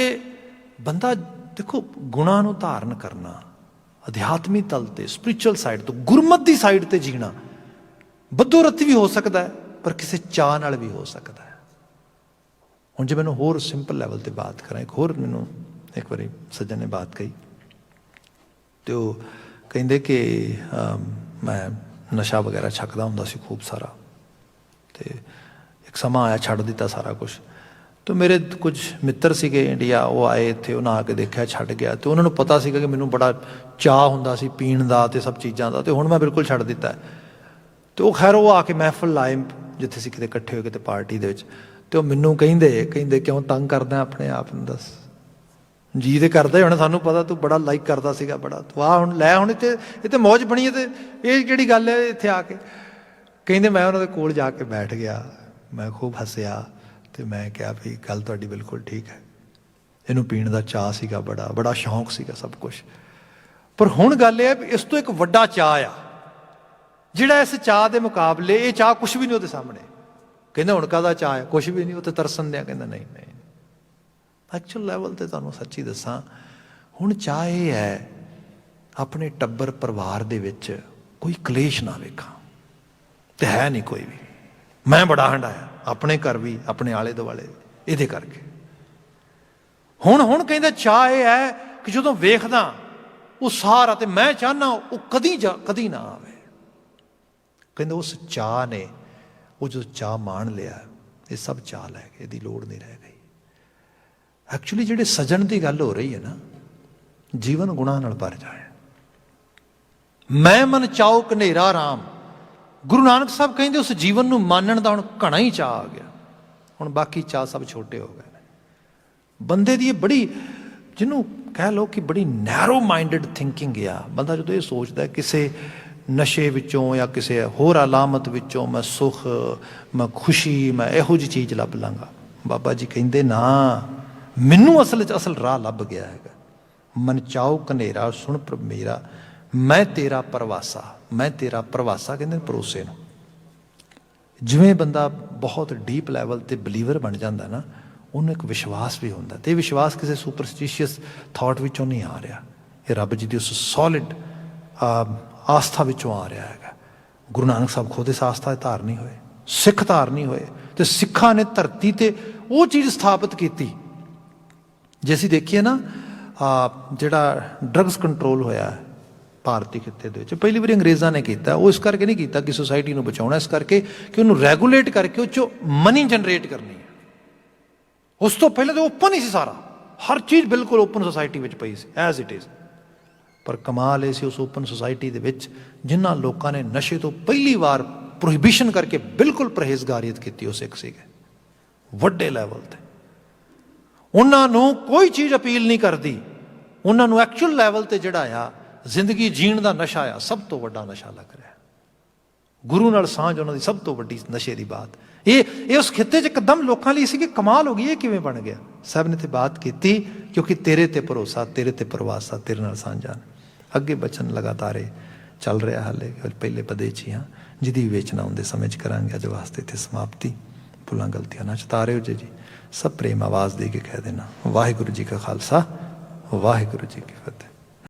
बंदा देखो गुणां नूं धारण करना, अध्यात्मी तल ते स्पिरिचुअल साइड तो गुरमत की साइड ते जीना बदो रत्ती भी हो सकता है, पर किसी चाह नाल भी हो सकता है। हुण जे मैनूं होर सिंपल लैवल ते बात करा, एक होर मैनूं एक बारी सज्जन ने बात कही, तो कहंदे कि मैं नशा वगैरह छकदा हुंदा सी खूब सारा, तो एक समा आया छड्ड दिता सारा कुछ। तो मेरे कुछ मित्र सीगे इंडिया, वो आए इत्थे, उन्हें आके देखा छड्ड गया, तो उन्होंने पता सीगा कि मैनूं बड़ा चाह हुंदा सी पीण दा ते सब चीज़ां दा, तो हुण मैं बिल्कुल छड्ड दिता है। तो खैर वो आके महफिल लाए जिथे असीं किते इकट्ठे होए किते पार्टी दे विच, तो मैनूं कहंदे क्यों तंग करदा अपने आप नूं, दस जी तो करदा ही होना, सानूं पता तू बड़ा लाइक करदा सीगा बड़ा, तू आ हुण लै हुण इत्थे मौज बनी है, तो ये किहड़ी गल है इत्थे आके। कहंदे मैं उन्हां दे कोल जाके बैठ गया, मैं खूब हसिया, तो मैं कहा भी गल तुहाडी बिल्कुल ठीक है, इनू पीण दा चाह सीगा, बड़ा बड़ा शौक सीगा सब कुछ, पर हुण गल ये भी इस तो एक वड्डा चाह आ जिहड़ा इस चाह दे मुकाबले ये चाह कुछ भी नहीं उहदे सामने। कहंदे हुण काहदा चाह है, कुछ भी नहीं, उत्ते तरसन दिया। कहंदा नहीं नहीं, एक्चुअल लैवल ते तुहानूं सच्ची दसां, हुण चाह ये है अपने टब्बर परिवार दे विच कोई कलेश ना वेखां, ते है नहीं कोई भी, मैं बड़ा हंडाया अपने घर भी अपने आले दुआले इहदे करके। हुण हुण कहंदा चाह ये है कि जदों वेखदा वो सारा, ते मैं चाहना वो कदी ना आवे। कहंदे उस चाह ने वो जो चाह मान लिया, ये सब चाह लै गए, इहदी लोड़ नहीं रह गई। एक्चुअली जिहड़े सजन की गल हो रही है ना, जीवन गुणां नाल भर जाए। मैं मन चाओ कनेरा राम, गुरु नानक साहब कहते उस जीवन नूं मानण दा हुण घणा ही चाह आ गया, हुण बाकी चाह सब छोटे हो गए। बंदे दी बड़ी जिन्हों कह लो कि बड़ी नैरो माइंडिड थिंकिंग आ। बंदा जो ये सोचता है किसी नशे विचों या किसी होर अलामत विचों मैं सुख, मैं खुशी, मैं इहो जी चीज़ लभ लांगा। बाबा जी कहते ना, मैनू असल राह लभ गया है। मन चाओ कनेरा सुन प्रभ मेरा, मैं तेरा प्रवासा, मैं तेरा प्रवासा कहते भरोसे नूं। जिवें बंदा बहुत डीप लैवल ते बिलीवर बन जाता ना, उन्हें एक विश्वास भी होंदा, ते विश्वास किसी सुपरस्टिशियस थॉट विचों नहीं आ रहा, ये रब जी की उस सॉलिड आस्था विचों आ रहा है। गुरु नानक साहब खुद इस आस्था दे धारनी होए, सिख धारनी होए, तो सिखा ने धरती ते वो चीज़ स्थापित की। जे असीं देखिए ना, जिहड़ा ड्रग्स कंट्रोल होया भारतीय खिते दे विच पहली बार अंग्रेज़ां ने किया। वो इस करके नहीं किया कि सोसाइटी नूं बचाउणा, इस करके कि उन्होंने रैगूलेट करके उस चों मनी जनरेट करनी है। उस तो पहले तो ओपन ही सी सारा, हर चीज़ बिल्कुल ओपन सोसाइटी में पई सी एज इट इज़। पर कमाल ये सी उस ओपन सोसाइटी दे विच जिन्हां लोकां ने नशे तो पहली बार प्रोहिबिशन करके बिल्कुल परहेजगारीत की, वो सिख सीगे वड्डे लैवल ते। उन्हां नूं कोई चीज़ अपील नहीं करती, उन्हां नूं एक्चुअल लैवल ते जिहड़ा आ जिंदगी जीण दा नशा आ, सब तो वड्डा नशा लग रहा। गुरु नाल सांझ उन्हां दी सब तो वड्डी नशे की बात। ये उस खिते च एकदम लोगों लिए सी कि कमाल हो गई, ये किवें बन गया। सब ने ते बात की क्योंकि तेरे ते भरोसा, तेरे ते प्रवासा, तेरे नाल सांझा। अगे बचन लगातार चल रहा हाले, पहले पदे च ही हाँ, जिहदी विवेचना आउंदे समय च करांगे। अज वास्ते इत्थे समाप्ति। भुलां गलतियां ना चतारे हो जी। सब प्रेम आवाज़ दे के कह देना, वाहिगुरू जी का खालसा, वाहिगुरू जी की फतेह।